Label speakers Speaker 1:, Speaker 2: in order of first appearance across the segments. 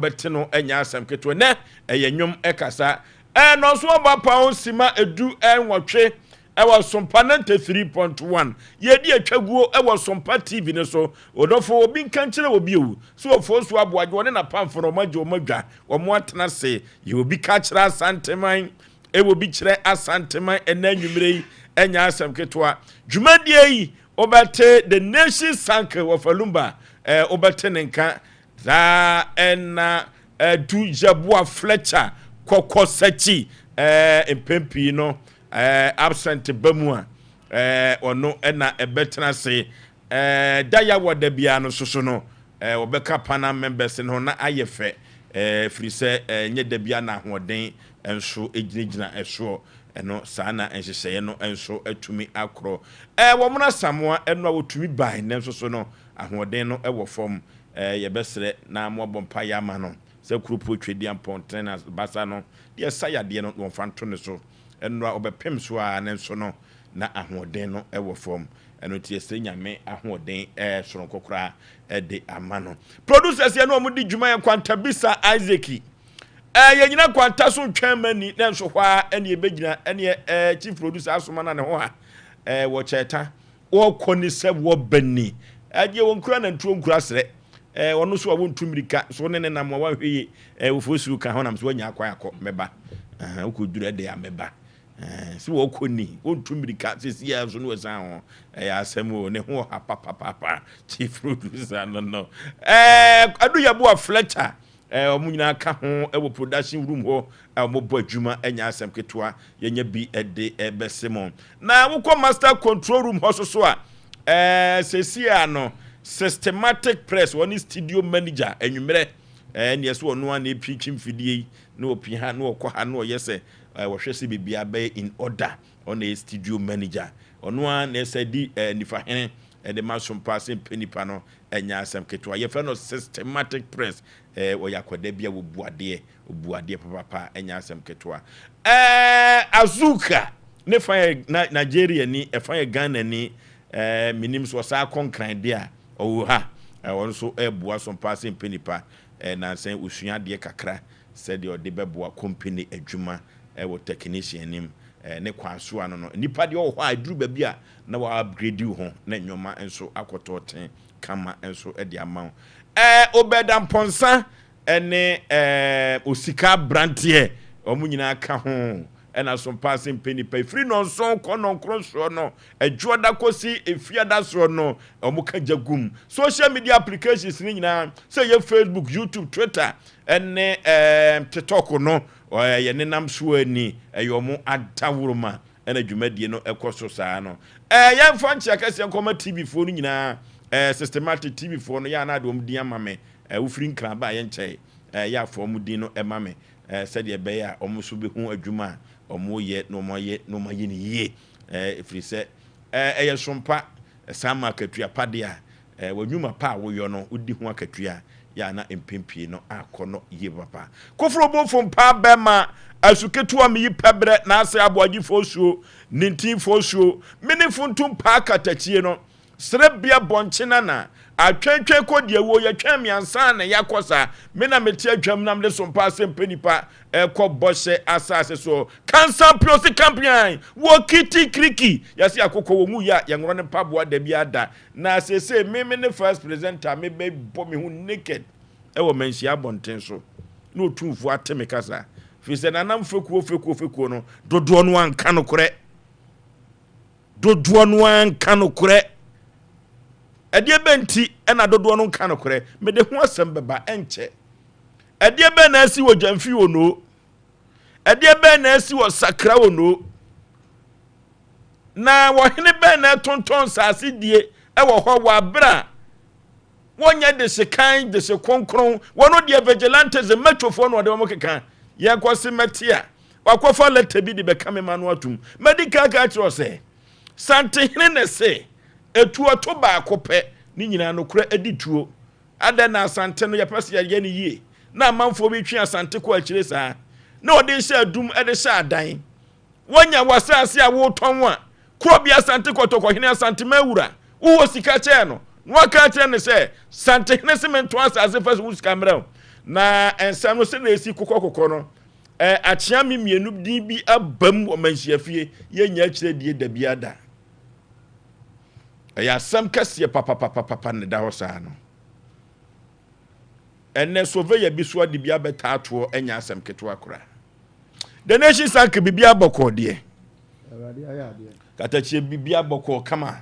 Speaker 1: betino enya asem keto ne eyenwom ekasa no so ba pa sima edu enwotwe ewa Sompa 93.1 yedi atwaguo ewa Sompa TV ne so odofo obi nkankire obi ewu so Oforisuo Aboagye woni na pamfo no magye omadwa omo atena se ye obi ka kire asanteman ewo bi kire asanteman enanwumire enya asem keto dwumadie yi obate the nation sank of Alumba obate nenka za ena du jabua Fletcher kokosachi empempi no absent bamua ono ena ebetena se daya wada bia no soso no obeka pana members no na ayefe free se nye da bia na hoden enso ejinejina eso eno sana enhyehyeye no enso atumi akro wo mona samoa eno a wotumi ban nenso so no ahoden no ewo fom yebesere na mo bompa ya ma no se krupo twedi amponten na basa no de sayade no wonfanto ne so eno a obepem so a nenso no na ahoden no ewo fom eno tie se nyame ahoden soron kokora de amano producers ye no mo di dwuma ya kwanta bisa Isaac yanyina kwanta so twamani na nso hwa ene ebegina ene chief producer asoma na ne ho ha wo cheta wo koni se wo bani aje won kura na ntuo nkura sere wono so wo ntumirika so ne na mo wa hweye Oforisuo ka ho nam so nya akwa yakọ meba ukodura de ya meba si wo koni wo ntumirika sisi ya so no san ho ya asem o ne ho ha papa chief producer no adu ya bo Fletcher omunyina ka ho ewo production room ho omobo adwuma enya asem ketoa yenya bi ede ebesemo na wokọ master control room ho so a sesia no systematic press one studio manager enwumere ne yeso ono an epitchim fidie na opi ha na okọ ha na oyese wo hwese bibia be in order on a studio manager ono an ese di nifa hene de Sompa Asem Mpe Nipa no enya asem ketoa ye fe no systematic press wo yakoda bia wo buade papa enya asem ketoa azuka ne fa Nigeria ni e fa Ghana ni minim so sa konkran dia owo ha won so bua Sompa Asem Mpe Nipa na sen usua de kakra said your de beboa company adwuma wo technician nim ne kwaso ano no nipa de wo ho aduru ba bia na wa upgrade ho na nyoma enso akototen kama enso e de amount obeda mponsa ene osika brantie omunyina ka ho ena Sompa Asem Mpe Nipa free no so kono nkroso no adwoda kosi efiada so no omuka jagum social media applications ni nyina say ye Facebook, YouTube, Twitter ene TikTok no ye nenam so ani eyomo adawuruma ena dwumadie no ekoso saa no ye mfa nchia kase nkoma TV fo no nyina systematic TV fo no ya na adom din amame ufiri nkran ba ye nche ya fo mu din no emame said ye be ya omuso be hu adwuma omoye no moye ni ye efiri se eye Sompa sama akatua padea wanyuma pa woyo no udi hu akatua ya na empempie no akono ye papa kofro bonfo mpa bema asuketua me yipebre na ase Aboagye Fosuo 19 mini funtum pa katachie no srebia bonchena na atwetwe kodie wo ye twam yansa na yakosa me na meti adwam nam de Sompa Asem Mpe Nipa ko boshe asase so cancer piosi champion wo kiti kriki yasi akoko wo mu ya yenro ne paboa da bia da na sese me ne first presenter me be bo me hu naked wo manhia bonten so no tumfu ateme kasa fi se na nam fekuo no dodo no anka no kore Edie benti ena dodo no nka no kore me de ho asem beba enche edie be na asi wo jamfi ono edie be na asi wo sakra ono na wo hene be na tonton sase die e wo ho wa bra wonya de sekan de se konkron wono de vigilantes de metofo no de mo keka ye kwose metia wakofa leta bi de be kame manu atum medical ka tro se sante hene ne se etuo to ba kope ni nyina no kura edituo ada na asante no yapase ye ni yie na amanfo bi twe asante ko akire saa na ode hye adum ede hye adan wonya wasase a wo tonwa ko bi asante ko to ko hene asante mawura wo sika che no waka che ne se sante hene semento asase fa wo sika mra na ensam no se na esi kokokoko no achia me mienu din bi abam o manhyiafie ye nya kire die da biada ya sam kase papa ne da ho saa no enne soveya bi so de bia beta ato enya asem keto akora the nation sank bibia boko de katachi bibia boko kama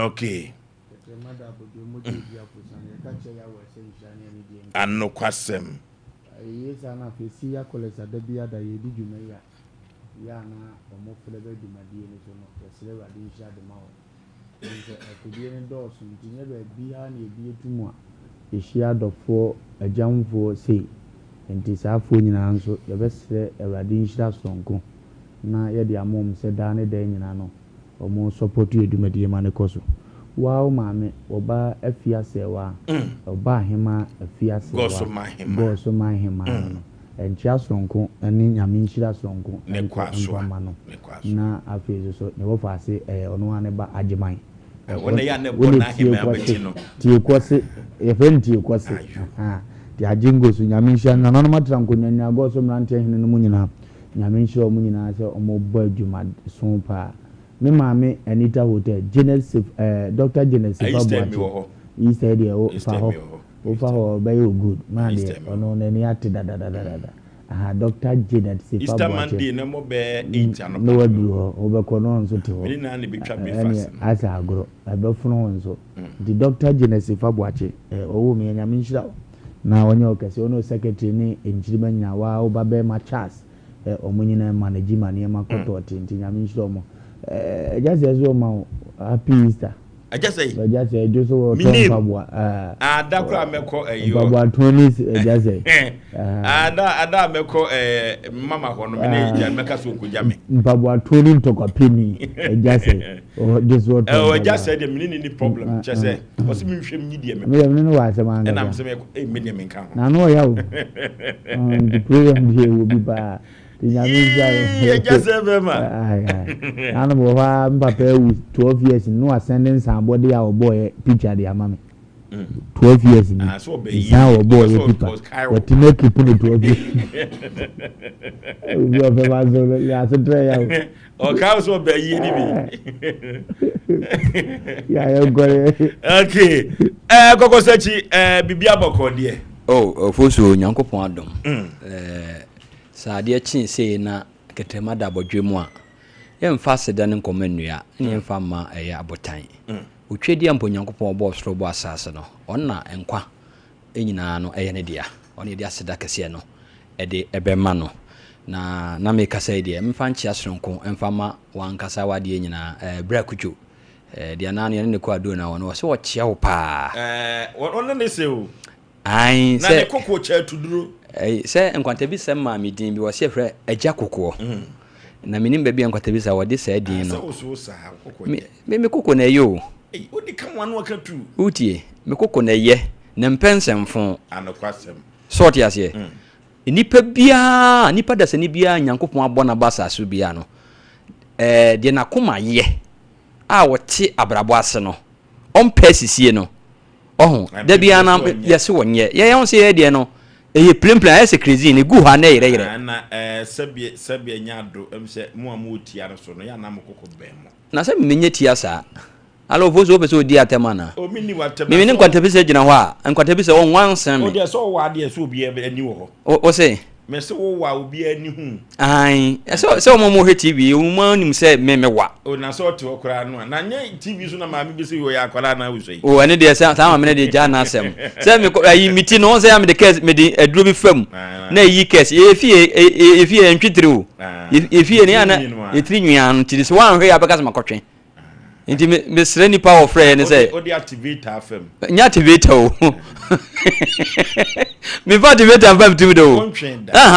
Speaker 1: okay anno kwasem
Speaker 2: yesa na fesi ya kolesa da bia da yedi dwuma ya na omo flebe dwumadie ni so no yesle wade nhia de mawo nse akudie ni dɔɔso ntinye ba bia na ebi etumu a ehia dɔfo agyamfo sei enti saafo nyina nso yɛbɛsrɛ awade nhia sonko na yɛde amom sɛ da ne da nyina no omo support edwumadie ma ne koso wow maame oba afia sewa oba hema afia sewa goso ma hema no enchia sonko ani nyame nhira sonko
Speaker 1: ne kwaso
Speaker 2: na afezo so ne wo fa se ono ane ba agiman
Speaker 1: wona ya ne bona hema abati no
Speaker 2: tie kwose e fenti kwose ti ajingo so nyame nhira na no matranko nyanya goso mrante hene no munyina nyame nhira munyina se omo ba adwuma Sompa me mama Anita Hotel Genesis Dr. Genesis Aboagye he said fa ho be good man dey ono na ni ate da Dr. Genesis Aboagye
Speaker 1: Easter Monday na mo be 8 ano
Speaker 2: no wadu ho obekọ no nso te ho
Speaker 1: ni na ne betwa breakfast
Speaker 2: asa agro abefunu nso the Dr. Genesis Aboagye owo me nyame nhira na onye okese ono secretary ni enjirima nyawa obabe ma Charles omunyina manage mane makoto tinti nyame nhira omo just as well ma happy Easter just say just so Pabua
Speaker 1: adakura meko ayo
Speaker 2: Pabua 20 just say
Speaker 1: ada meko mama ho no me na ja meka so kujame
Speaker 2: Pabua 20 to kopini just say just what
Speaker 1: just say the meaning ni problem just say o si mi hwem nyidie me
Speaker 2: me no wa sama
Speaker 1: na am se me me de me nka ho
Speaker 2: na no ya o the program here will be bad
Speaker 1: just ma
Speaker 2: ana bo ha mpapa ewu 12 years no ascending somebody our boy picture dey amame 12 years ni
Speaker 1: so be
Speaker 2: our boy picture what to make you put it 12 years we have a so ya so try ya
Speaker 1: o ka so be yi ni bi
Speaker 2: ya go
Speaker 1: okay kokko sachi bibia boko de
Speaker 3: Oforisuo Nyankopon adom saade chin sei na ketema da bodwe mu a yemfa seda ne nkomanua ne yemfa ma abotan otwedi ampo Nyankopon obo soro bo asase no onna enkwa enyina no ne dia one dia seda kese no de ebema no na me kasa dia mfa nchi asronko emfa ma wankasa wade enyina brakucho dia na ne ko ado na wono so wo chia wo pa
Speaker 1: wono ne se o
Speaker 3: ai
Speaker 1: na ne kokko cha tuduro
Speaker 3: se enkwanta bi sem ma mi din bi wo se frɛ agya kokko na minim ba bi enkwanta bi sa wo de sa din no me kokko na yo
Speaker 1: odi kan wanu akatu
Speaker 3: utie me kokko na ye na mpensemfo
Speaker 1: anokwasem
Speaker 3: sort yase nipa da se ni bia Nyankopon abɔ na basa so bia no de na koma ye a wote abrabo ase no ompa sisie no da bia na yese wonye ye yon se ye de no eye plemplen ese crazy ne gu ha na yire
Speaker 1: na sabie nyado emse mo amu tia no so no ya na mokoko bemo
Speaker 3: na se menye tia sa alo Oforisuo be so di atema na
Speaker 1: o minni watem
Speaker 3: me ne nkwanta bi se gina ho a nkwanta bi se won wansam
Speaker 1: o de so wa de so obi ani wo ho
Speaker 3: o se
Speaker 1: me se wo wa obi ani hu
Speaker 3: ai se o mo he TV o mo nim se me wa
Speaker 1: o na so te okra no na nya TV so na ma me bi se yo ya akwala na wo so yi
Speaker 3: o ane de se ta ma me de ja na asem se me ayi miti no se ya me de kes me de aduro bi fam na yi kes efie ntwitire o efie ne ana etri nwan ti se wan hwe ya beka se makotwe nti me sere ni power frɛ ne sɛ
Speaker 1: o de activator fam
Speaker 3: nya activator o me va activator fam timi do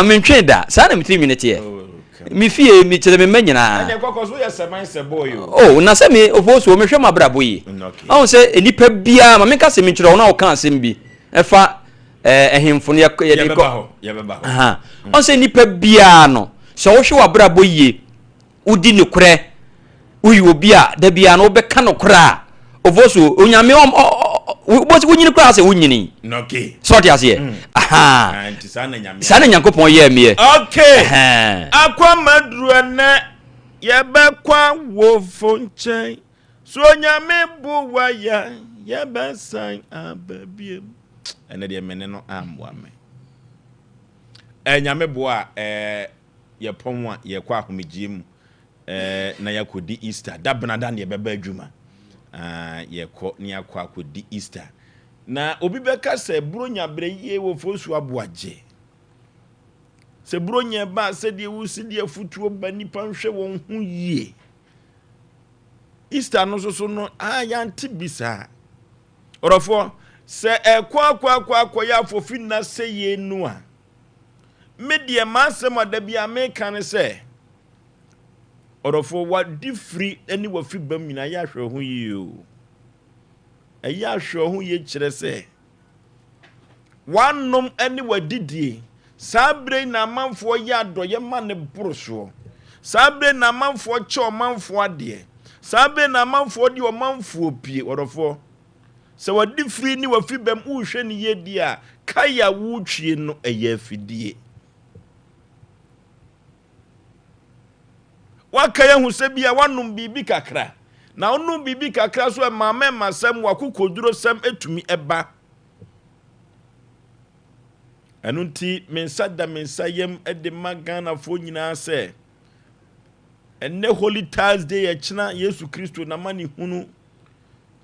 Speaker 3: me ntwe da sa na me 3 minutes ye me fie me kyerɛ me manyina
Speaker 1: anya kokoso ye seman se boy
Speaker 3: o na sɛ me Oforisuo me hwɛ mabrabo yi ɔn sɛ enipa bia ma me ka sɛ me kyerɛ ona o ka asɛm bi ɛfa ehemfo ne ye de ko aha ɔn sɛ enipa bia no sɛ wo hwɛ wabrabo yi udi ne korɛ uyi obi a da bia no be ka no kra Oforisuo onyame But when you cross a winning,
Speaker 1: okay.
Speaker 3: sort as here. Aha,
Speaker 1: And Sana
Speaker 3: Yankopon, yeah, me.
Speaker 1: Okay. Aqua Madruana Yabakwa Wofonche. So Nyame Buwaya Yabasang Ababi. And the meneno am wame. Nyame Bua, Yapon, Yakwa Humijim, na yakodi Easter. Dabanadan Yababa Juma. Yako Niakwa kodi Easter. Na obi beka se bronya breye wo Oforisuo Aboagye. Se bronya ba se de wo si de futuo ba nipa nhwe won hu yie. Easter no so no yanti bisa. Orofo se ekwa ya fofi na se ye nu a. Media masem adabia meka ne se. Orofo wa different any wa fi bam nyina ya hwe hu yie o. Eya hwe hu ye kire se. Wanom any wa didie. Sabre na manfo ya doye ma ne boroso. Sabre na manfo che manfo ade. Sabre na manfo di o manfo pie orofo. Se wadi free ni wafi bem uhwe ni yedi a kaya wutwie no eye afidie. Wakaya hu se bia wanom bibi kakra. Na onum bibi kakra so mama masem wakokoduro sem etumi eba. Anunti mensada mensayem ede magana fo nyina se enne Holy Thursday ya china Yesu Kristo na mani hunu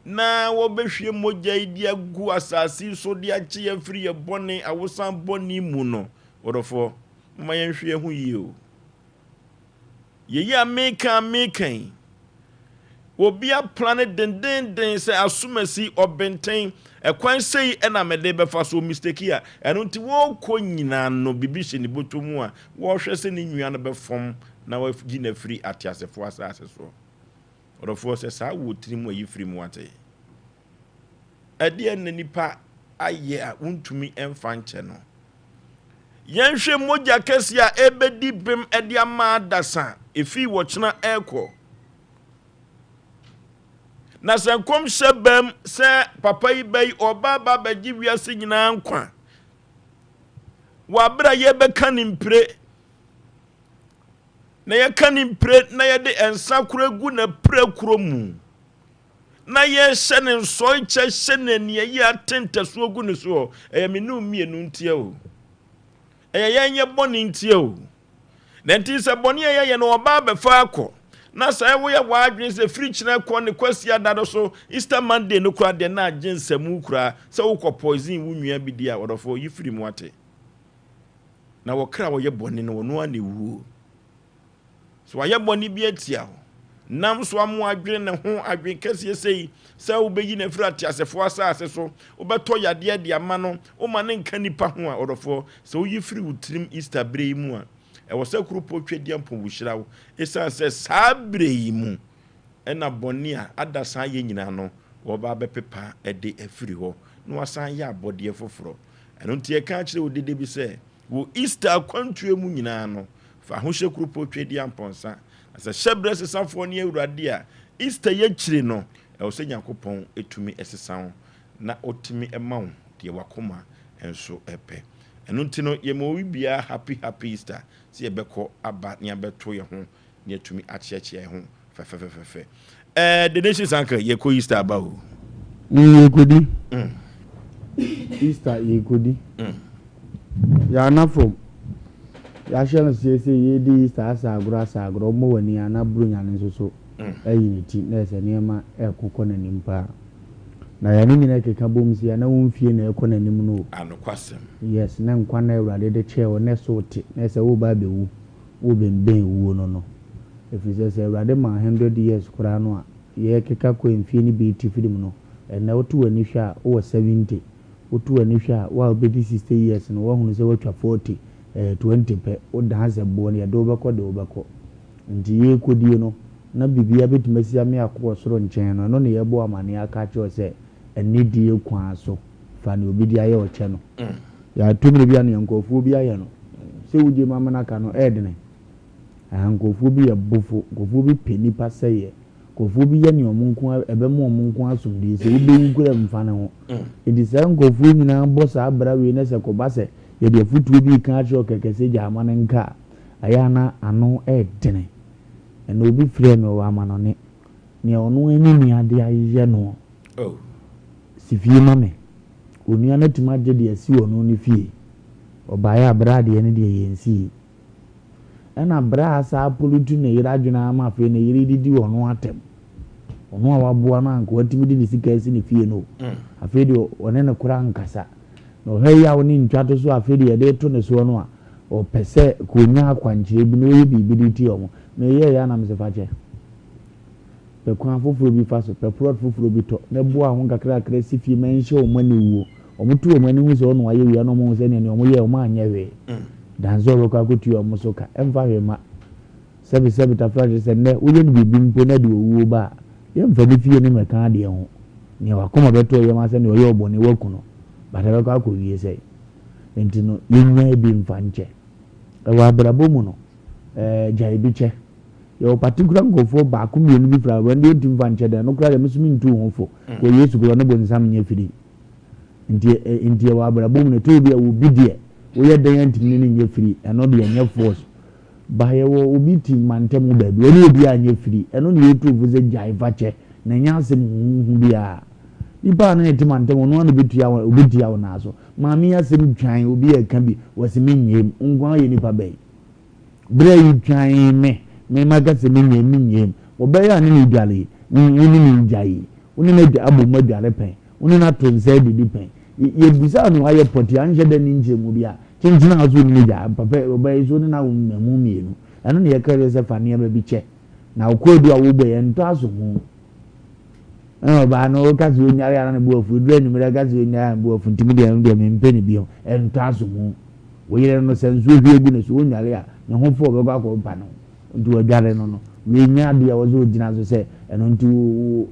Speaker 1: na wobehwie moja idi agu asasi so de ache ya free ya bone awosan boni mu no orofo mma yenhwe hu yio ye ya mekan obia planet den se asumasi obenten ekwan sei ena mede befa so mistake ya eno nti wo ko nyina no bibi ni botomu a wo hwe se ni nwua no befom na wa gi na free atiasefo asase so orofo se sa wo tirimu ayi free mu ate ade en nipa aye a untumi emfanche no yenhwe moja kesi a ebedi bim ede ama adasa efi wo chena eko na sankom sebem se papa yi bai obaba baji wiase nyina nkwa wabra ye beka nimpre na ye kanimpre na ye de ensa kuregu na prekuro mu na ye hyene nsoi che hyene ne ye atentaso ogu ne so menu mienu ntie o yenye boni ntie o na nti se boni ye no obaba fa akọ na say wo ya wadwen se free china ko ne kwasi adado so Easter Monday no kura de na agensemu kura se wo ko poison wo nwua bi dia wodofo yi free mu ate na wo kra wo ye boni no no ane wuo so wa ye boni bi atia ho nam so amu adwen ne ho adwen kase sei se wo beyi na free ate asefo asase so wo beto yade de ama no wo ma ne nka nipa ho a wodofo se wo yi free utrim Easter bre mu a ewo se krupo twedi ampo wuhirawo esan se sabre yi mu ena boni a adasan ye nyina no wo ba bepepa ede afiri ho no wasan ya abode foforo eno ntie ka kire odede bi se wo Easter kwantue mu nyina no fa ho hye krupo twedi amponsa asa shebre sesafo ne awurade a Easter ye kire no ewo se Nyankopon etumi esesa na otimi emawo de wakoma enso epe eno ntino ye mo bia happy Easter si ebeko aba ni abeto ye ho ni atumi achiachi ho fe the nations anka ye ko Easter aba o
Speaker 2: ye kodi Easter ye kodi ya na fom ya shano se ye di Easter asagro mo wani ana brunya ne so ayi ni ti na se niema ekoko na nimpa na ya nini na keka bomsi ya na wonfie na ekọ nanim no
Speaker 1: anokwasem
Speaker 2: yes na nkwa na Awurade de che wo ne so te na se wo ba bewu wo bemben wo no efi se Awurade ma 100 years kura no a ye keka ko mfie ni bi ti fidim no na wotu ani hwa a wo 70 wotu ani hwa a wo be 60 years no wo hunu se watwa 40 20 pe wo da haze bo ne do beko de wo beko nti ye kodi no na bibia betumasi ame akọ soro nchen no ne ye bo amane aka che se enidie kwa so fa ne obi dia ye oche no ya tumire bia ne nkofu bia ye no se wuje mama na ka no edene nkofu bi ye bufo nkofu bi penipa seye nkɔfoɔ bi yɛ ne ɔmo nko ɛbɛmo ɔmo nko asomdie sɛ wobɛwu kura mfa ne ho ɛdi saa nkɔfoɔ nyinaa bɔ saa bra wei ne sɛ kɔba sɛ yɛde afutuo bi ka akyerɛ kɛkɛ sɛ gya ama ne nka ayɛ na ano ɛɛdene ɛna obi frɛ me wɔ amanɔne nea ɔno ani ne ade ayɛ no si fie ma me onua no tuma gye de asi ɔno ne fie ɔbaeɛ abra adeɛ ne deɛ yɛnsi ɛna bra saa polutu ne yere adwena ama afei ne yere didi ɔno atem ɔno a waboa no anka watimi de ne sika asi ne fie no afei de ɔne ne kora nkasa na ɔha yi a wo ne ntwa to so afei de yɛde to ne soɔ no a ɔpɛ sɛ konya akwankyerɛ bi na ɔyɛ biribi de ti ɔmo na ɛyɛ yɛ anam sɛ fakyɛ pɛ kwan foforɔ bi fa so pɛ plot foforɔ bi tɔ na boa ho kakrakra si fie ma nhyɛ ɔmo ani wuo ɔmo tu ɔmo ani hu sɛ ɔno ayɛ wia na ɔmo hu sɛ nea ɔmo yɛ ɔmo anyɛ wee danso ɔbɛkɔ akɔtu ɔmo so ka ɛmfa hwɛ ma sɛbi tafra de sɛ nnɛ woyɛ no biribi mpo na de owuo ba a yɛmfa ne fie no mɛka adeɛ ho nea wakɔma bɛtɔ yɛm asɛ nea ɔyɛ ɔbɔne waku no bata bɛkɔ akɔ wie sɛ nti no yɛnwa bi mfa nkyɛ ɛwɔ abrabɔ mu no gyae bi kyɛ yɛwɔ particular nkɔfoɔ baako mmienu bi fra wɔn deɛ ntumi fa nkyɛ dɛ no koraa deɛ mesumi ntu ho fo kɔ yesu koraa ne bɔ nsam nyɛ firi nti ɛwɔ abrabɔ mu no ɛtɔ bi a wɔ bi deɛ woyɛ dan ntumi ne nyɛ firi ɛno deɛ nyɛ force ba yɛwɔ obi ti mantam baabi ɔne obi a nyɛ firi ɛno ne yɛtu fo sɛ gyae fa kyɛ na nyɛ asɛm huhu biara nipa no ne ti mantam ɔno ano obi tia wo naa so maame asɛm twan obi yɛ ka bi wɔsi me nyɛm nkwa yɛ nipa bɛyi bere yi twan me maka sɛ me nyɛm ɔbɛyɛ ane ne dwale wone ne gyae wone ne abɔ mu adwale pɛn wone na to nsa didi pɛn yɛbisa no ayɛ pɔte anhyɛ da ne nkyɛ mu bi a kyenkyena a so ne gya papa ɔbɛyɛ so ne na wo mmamu mmienu ɛno ne yɛka sɛ fa nneɛma bi kyɛ na wokɔdu a wobɔ yɛ ntɔ aso ho ɛna ɔbaa no woka sɛ onyare ana ne boafu duru anumere ka sɛ onyare ana ne boafu ntimi deɛ no deɛ mempɛ ne bio ɛntɔ aso ho woyere no sɛ nsuo hwie gu ne so wonyare a ne ho fo ɔbɛkɔ akɔmpa no nti wadware no no menya adeɛ a wɔ sɛ ɔgyina so sɛ ɛno nti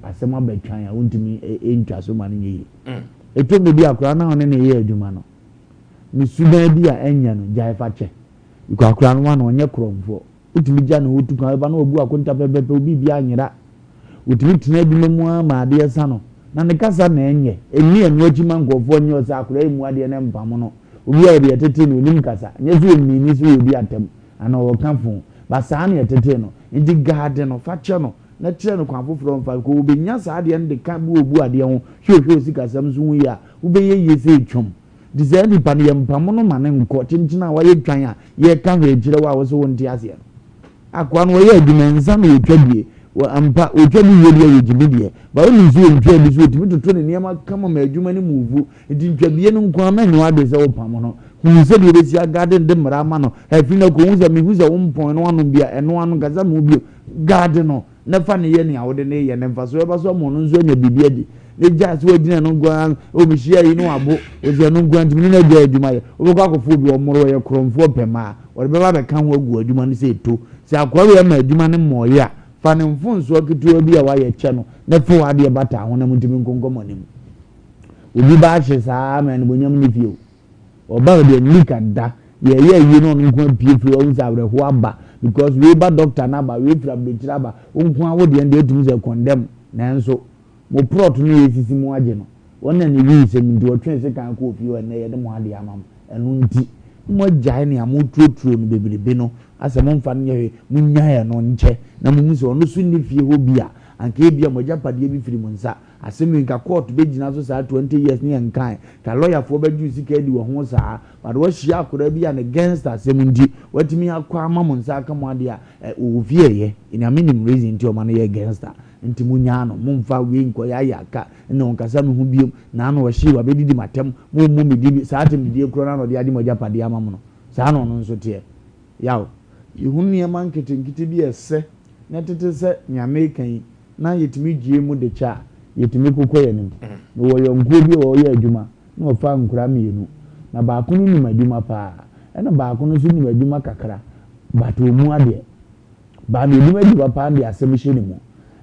Speaker 2: asɛm abɛtwan a wontumi ɛntwa so ma no nyɛ yie ɛtɔ me bi akora na ɔne ne yɛ adwuma no ne suban bi a ɛnyɛ no gyae fa kyɛ ikɔ akora no ma na ɔnyɛ korɔmfoɔ wotumi gya ne wɔtu kan ɛba na ɔbu akonta pɛpɛpɛ obi bi anyera wotumi tena adwuma mu a ma adeɛ sa no na ne kasa na ɛnyɛ ɛni ɛno akyi ma nkɔfoɔ nyɛ ɔsɛ akora ɛmu adeɛ ne mpam no obi a yɛde yɛtete no onim kasa nyɛ sɛ ɔmmini sɛ ɔdi atam ana ɔka fo ba saa ne yɛtete no nti gaade no fa kyɛ no na kyerɛ no kwan foforɔ mfa ko wobɛnya saa adeɛ no de ka bi obu adeɛ ho hwehwɛ osikasɛm so ho yi a wobɛyɛ yie sɛ ɛtwam de sɛ nipa no yɛmpam no ma ne nkɔ kyenkyena a wayɛ twan a yɛka hwɛ akyirɛ wo a wo sɛ wonte aseɛ no akoa no wɔyɛ adwuma nsa no wɔtwa bie ampa wɔtwa bi wie deɛ wɔgyimi deɛ ba wo ne nso wɔntwa bi so wɔtumi toto ne nneɛma kama ma adwuma no mu vu nti ntwabie no nko ama nyɛ wade sɛ wopam no hunu sɛ deɛ wɔbɛsi agade de mmara ama no afiri no kɔhu sɛ mehu sɛ wo mpɔn no ano bia ɛno ano kasa no bio gade no na fa ne yɛ nea wode ne yɛ ne mfa so ɛba so ɔmo no nso anya biribi adi ne gya sɛ wagyina no nkoa ɔmehyia yi no wabo ɔsɛ no nkoa ntimi ne no agya adwuma yɛ wobɛkɔ akɔfoɔ bi ɔmmoro wɔyɛ korɔmfoɔ pɛm a ɔde bɛba bɛka ho agu adwuma no sɛ ɛto sɛ akoa wei ama adwuma no mmɔɔyɛ a fa ne mfonsoɔ ketewa bi a wayɛ kyɛ no na fa wadeɛ bata ho na mutumi nkonkɔmmɔ ne mu obi ba ahye saa ma no bonyam ne fie ɔba de nika da yɛyɛ yie no ɔno nko pie firi ɔmo sɛ awerɛhoɔ aba because we ba doctor na ba we fira bekyira aba onko awo de ende etum sɛ condemn nanso mo prot no yɛsisi mu agye no wɔn na ne wi sɛ nti wɔtwe sɛ kan kɔ ofie wɔ na yɛde mo ade ama mo ɛno nti mo gyae ne amo tuoturo no bebrebe no asɛ mo mfa no yɛ mo nyae no nkyɛ na mo mu sɛ ɔno so ne fie hɔ bi a anka ebia mo gyapadeɛ bi firi mo nsa asɛm nka court bɛgyina so saa 20 years ne yɛnkan ka lawyer fo bɛgye sika di wɔ ho saa but wɔahyia akora bi a ne gangster asɛm nti watumi akɔ ama mo nsa aka mo ade a ɔwofie yɛ ina minim reason nti ɔma no yɛ gangster nti mo nyaa no mo mfa wei nkɔ yɛ ayɛ aka na ɔnkasa no ho biom na ano wɔhye wabɛdidi matam mo mo medi saa temdie kora na ɔde ade mo gyapadeɛ ama mo no saa no ɔno nso teɛ yaw yɛhu nneɛma nketenkete bi ɛsɛ na tete sɛ nyame kan na yɛtumi gye mu de kya yɛtumi kokɔ yɛ nim na wɔyɛ nkuo bi wɔyɛ adwuma na wɔfa nkura mmienu na baako no nim adwuma paa ɛna baako no nso nim adwuma kakra bato mu adeɛ baa na adwuma adwuma paa de asɛm hyɛ ne mu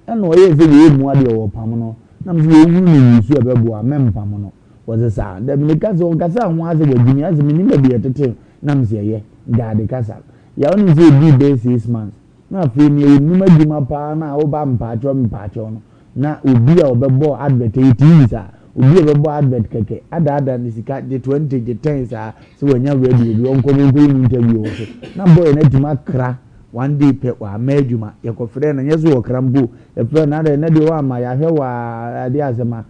Speaker 2: ɛna ɔyɛ sɛ yɛyɛ mu adeɛ wɔ pam no na mso wɔwu ne yisu ɛbɛboa mɛmpam no wɔsɛ saa da bi ne kasa ɔnkasa ho asɛ wɔadwumi asɛ menim baabi yɛtete na msɛ ɛyɛ gaade kasa yɛwo ne sɛ ɛdii bɛɛ 6 months na fe ni onum adwuma pa na wo ba mpaacho no na obi a obebo advert yi sa obi obebo advert keke ada ni sika de 20 de 10 sa so wanya radio bi onko ni interview wo na boy na dima kra one day pe wa madwuma ye ko frɛ na nyezo wo krambo e frɛ na de wa ma ya hwe wa ade azema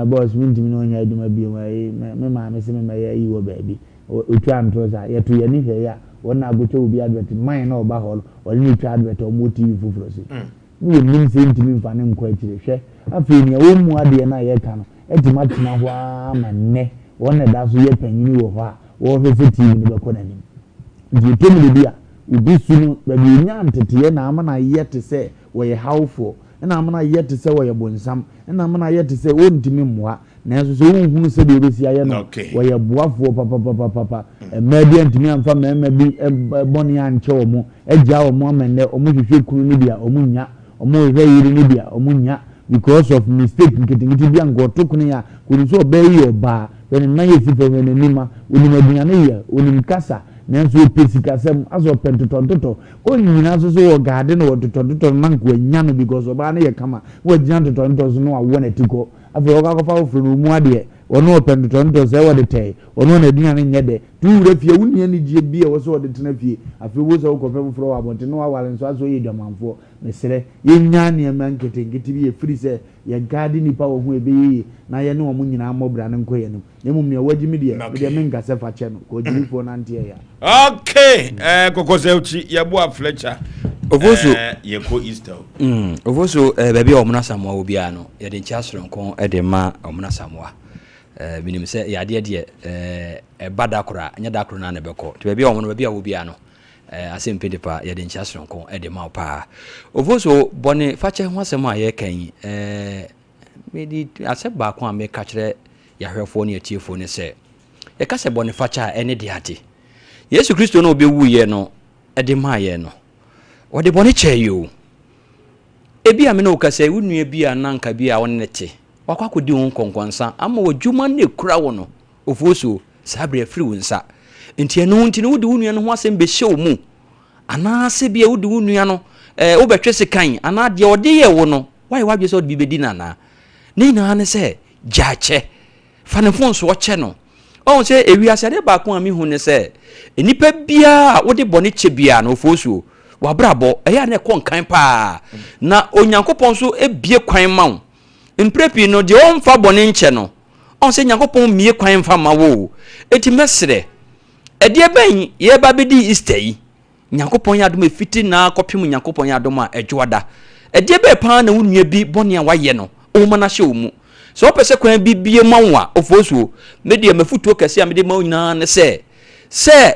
Speaker 2: boss mintimi no nya adwuma bi me ma me se me ya yi wo baabi otu antroza ye to ye ni hwe ya wona agoto obi advert man na oba hall woni ni twa advert o mo TV fufuro se ni nim se ntimi mfa ne nkwa akire hwe afei ni wo mu ade na ye ka no etima tena ho ama ne wona da so ye panyini wo ho a wo fe TV ni be ko na nim di to mi bia ubi sunu ba bi nya antete na ama na ye te se wo ye hawfo na ama na ye te se wo ye bonsam na ama na ye te se wo ntimi mmoa na so so hunu se de besi aye no wo ye boafo papa media ntimi amfa mema bi boni anche omo eja omo amene omo hwehwe kunu ni bia omo nya omo hwehwe yiri ni bia omo nya because of mistake nkitingiti bia ngoto kunu ya kunu so obayi oba when na ye sifa when nima onima duane ye onim kasa nanso pesikasem aso pentotontoto ko nyina so so garden wo totontoto nanko anya no because oba na ye kama wo gyan totontoto so no awo na tiko afi o ka kofa ofro no mu ade ono pentotontoto se wo de tey ono na duane nye de tu wura fie wunia ni gie bia wo so wo de tena fie afi wo so wo kofa ofro wa bonte no awale nso aso ye dwamanfo mesere ye nya ne man ketengeti bi e free se ye garden nipa wo ho ebe ye na ye ne wo nyina amobra ne nko ye no nemum ne wagimi de me ngase fa che no ko jilifo na ntie ya
Speaker 1: okay kokoseuchi ya bo Fletcher
Speaker 3: ovoso
Speaker 1: ye ko Easter
Speaker 3: ovoso baby omna samwa obi ano ye de ncha soronko e de ma omna samwa minim se ya de bada kora nya da kora na ne beko to baby omno baby obi ano Asem Mpe Nipa ye de ncha soronko e de ma pa ovoso bone fa che ho asem a ye kan medi aseba ko a me ka kire ya hwefo ne atiefo ne se ye ka se bone fa cha ene de ate Yesu Kristo no obi wuye no e de ma ye no o de bone che yo ebi ame no ka se wunua bi a nanka bi a won nete wakwa kodi won konkonsa ama wodwuma ne kura wo no ofoso sabre free wonsa ntie no nti no wodi wunua no ho asem be hye wo mu ana se bia wodi wunua no wo betwe sekan ana de ode ye wo no why wadwe so bi bedi nana ni na ne se jache fanefon so oche no on se ewiase de ba ko ami hu ne se enipa bia wode bone che bia no ofosuo wabrabo eya ne konkan pa na onyankopon so ebie kwan ma mprepi no de on fa bone nche no on se nyankopon mie kwan fa ma wo eti mesre edie ben ye ba bedi Easter yi nyankopon ya dom fiti na kopim nyankopon ya dom a edwoada edie be pa na wunua bi bone a waye no o ma na hye o mu so pese kwan bibie manwa ofosuo media mafutuo kase a mede ma nyina ne se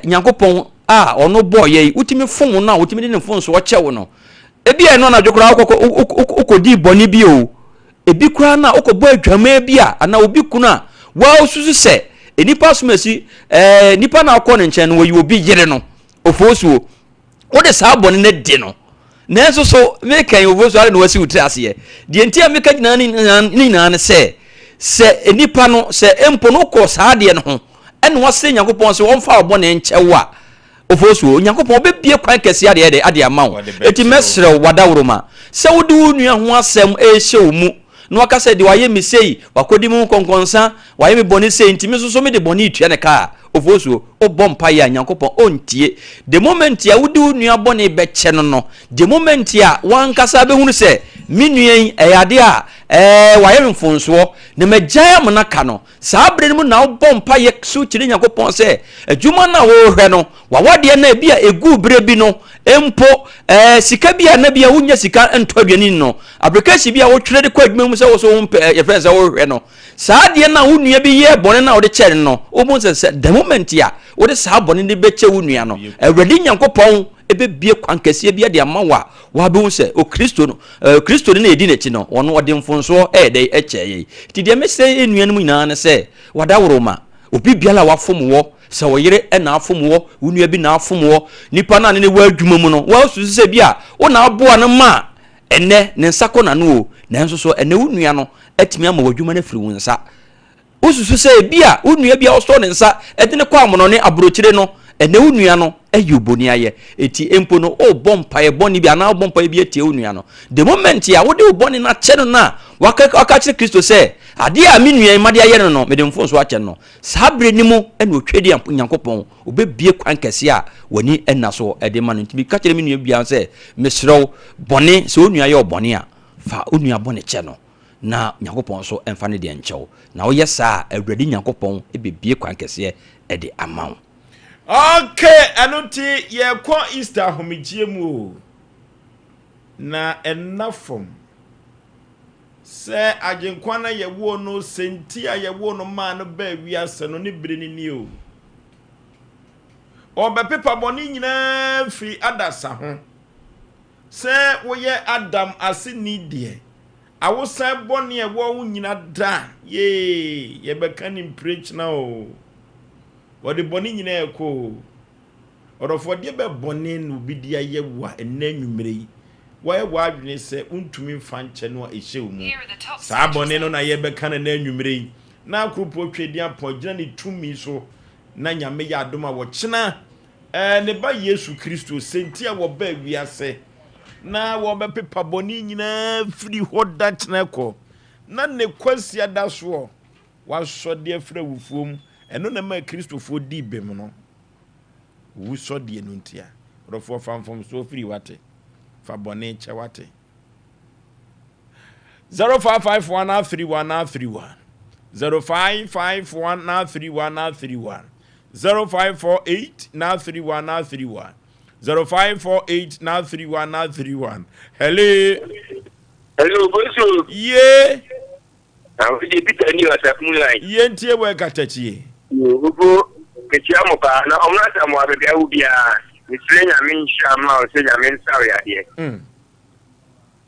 Speaker 3: nyankopon a ono boye utimi fom na utimi de ne fom so oche no ebi eno na dwokra okodi boni bi o ebi kura na okobo adwama bi a ana obi kuna wa osusu se enipa somasi nipa na akọ ne nchen no wayi obi yire no ofosuo wo de saa boni ne de no nanso so me kan ofosuo ale no wasi utri ase de ntia me ka ni na ne se enipa no se empo no ko saa de no ho ene wase nyankopon se won fa obone nchewa ofosuo nyankopon be bie kwan kese ade amawo eti mesre wadawroma se wodi wunua ho asem ehye omu no aka se de waye misei wakodi mu konkonsa waye me boni sei ntimi so me de boni itua ne ka ofosuo obompa ya nyankopon ontie the moment ya wodi wunua boni be che no the moment ya wankasa be hunu se minuyen eyade a waye mfonso ne magya mo naka no saa bre mu na obompa ye su kire nyankopon se adwuma na wo hwe no wawade na bia egu bre bi no empo sika bia na bia wunya sika entodwani no application bia wo twere de kwa adwuma mu se wo so wo ye friends wo hwe no saa de na wunua bi ye bone na wo de chere no obo se the moment ya wo de saa bone de be che wunua no awredi nyankopon ebe bie kwankase bia de amawa wa be se o Kristo no Kristo ne edi na chi no ono ode mfonso de eche ti de mese enuan mu nyina ne se wadawroma obi biala wafom wo se wo yire na afom wo wunua bi na afom wo nipa na ne wa adwuma mu no wa susu se bia wo na aboa no ma ene ne nsako na no nanso so ene wunua no atimi ama wadwuma na firi wonsa ususu se bia wunua bia wo so ne nsa ede ne kwa amono ne abrochire no ene unua no eyuboni aye eti empo no o bompa e boni bi ana bompa bi etie unua no the moment ya wo de boni na che no na waka che Kristo se ade a me nua imade aye no me de mfo so ache no sabre ni mu ene otwedi Nyankopɔn obebie kwan kese a wani enna so e de ma no ntimi ka kire me nua bia se mesrew boni se onua ye oboni a fa onua boni che no na Nyankopɔn so emfa ne de nchew na wo yesa awradi Nyankopɔn ebebie kwan kese e de amaw.
Speaker 1: Okay, anunti ye kwa Easter homijie mu na enafom se agenkwana ye wo no senti a ye wo no ma no ba wiase no ne bire ni o obepepa boni nyina fi adasa ho se wo ye Adam asini die awosan boni e wo nyina da ye beka ni preach na o wode boni nyina eko orofo de be boni no bidi aye wa enanwumre yi waye wadwene se untumi mfa nche no ehye wo mu saa boni no na ye beka na enanwumre yi na akropo twedi apogina ne tumi so na nyame ya adoma wo kina ne ba Yesu Kristo senti a wo ba wiase na wo be pepa boni nyina firi hoda kina ko na ne kwasi ada so wa so de afra wufuom eno na ma Kristofo di bem no wu so de enu ntia rofo famfom so firi wate fa bone che wate 05513131 05513131 0548931931 0548931931
Speaker 4: hello bonso
Speaker 1: ye
Speaker 4: awu de Peter ni WhatsApp mu line
Speaker 1: ye ntie we katachie
Speaker 4: Ugo ketia mo pa na omrata mo abia ubia mislenya minsha ma o se nya mensa ya de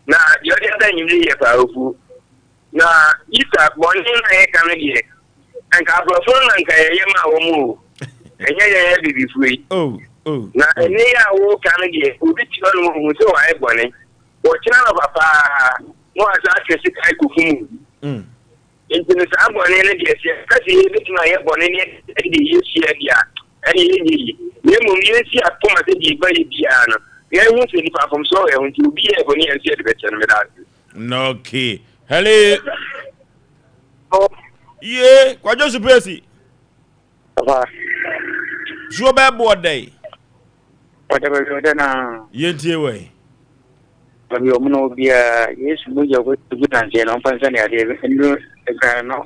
Speaker 4: na yo de da nyimle ye pa ofu na isa boni na ye kan de anka profo na nka ye ma wo mu enye ye bibi fui na ene ya wo kan de obi ti no mo so wa e boni o kina na papa mo asa kesi kai kufumu Into the Sabon energy, because he is my bonnet, and the years here, and he is a Thomas the very piano. I want to depart from so I want to be able to see the better without
Speaker 1: no key. Hello. Yeah, quite just a person. So bad board day.
Speaker 4: Whatever you're done,
Speaker 1: yet away.
Speaker 4: But you know, be a yes, we are going to good and on Tanzania, and no,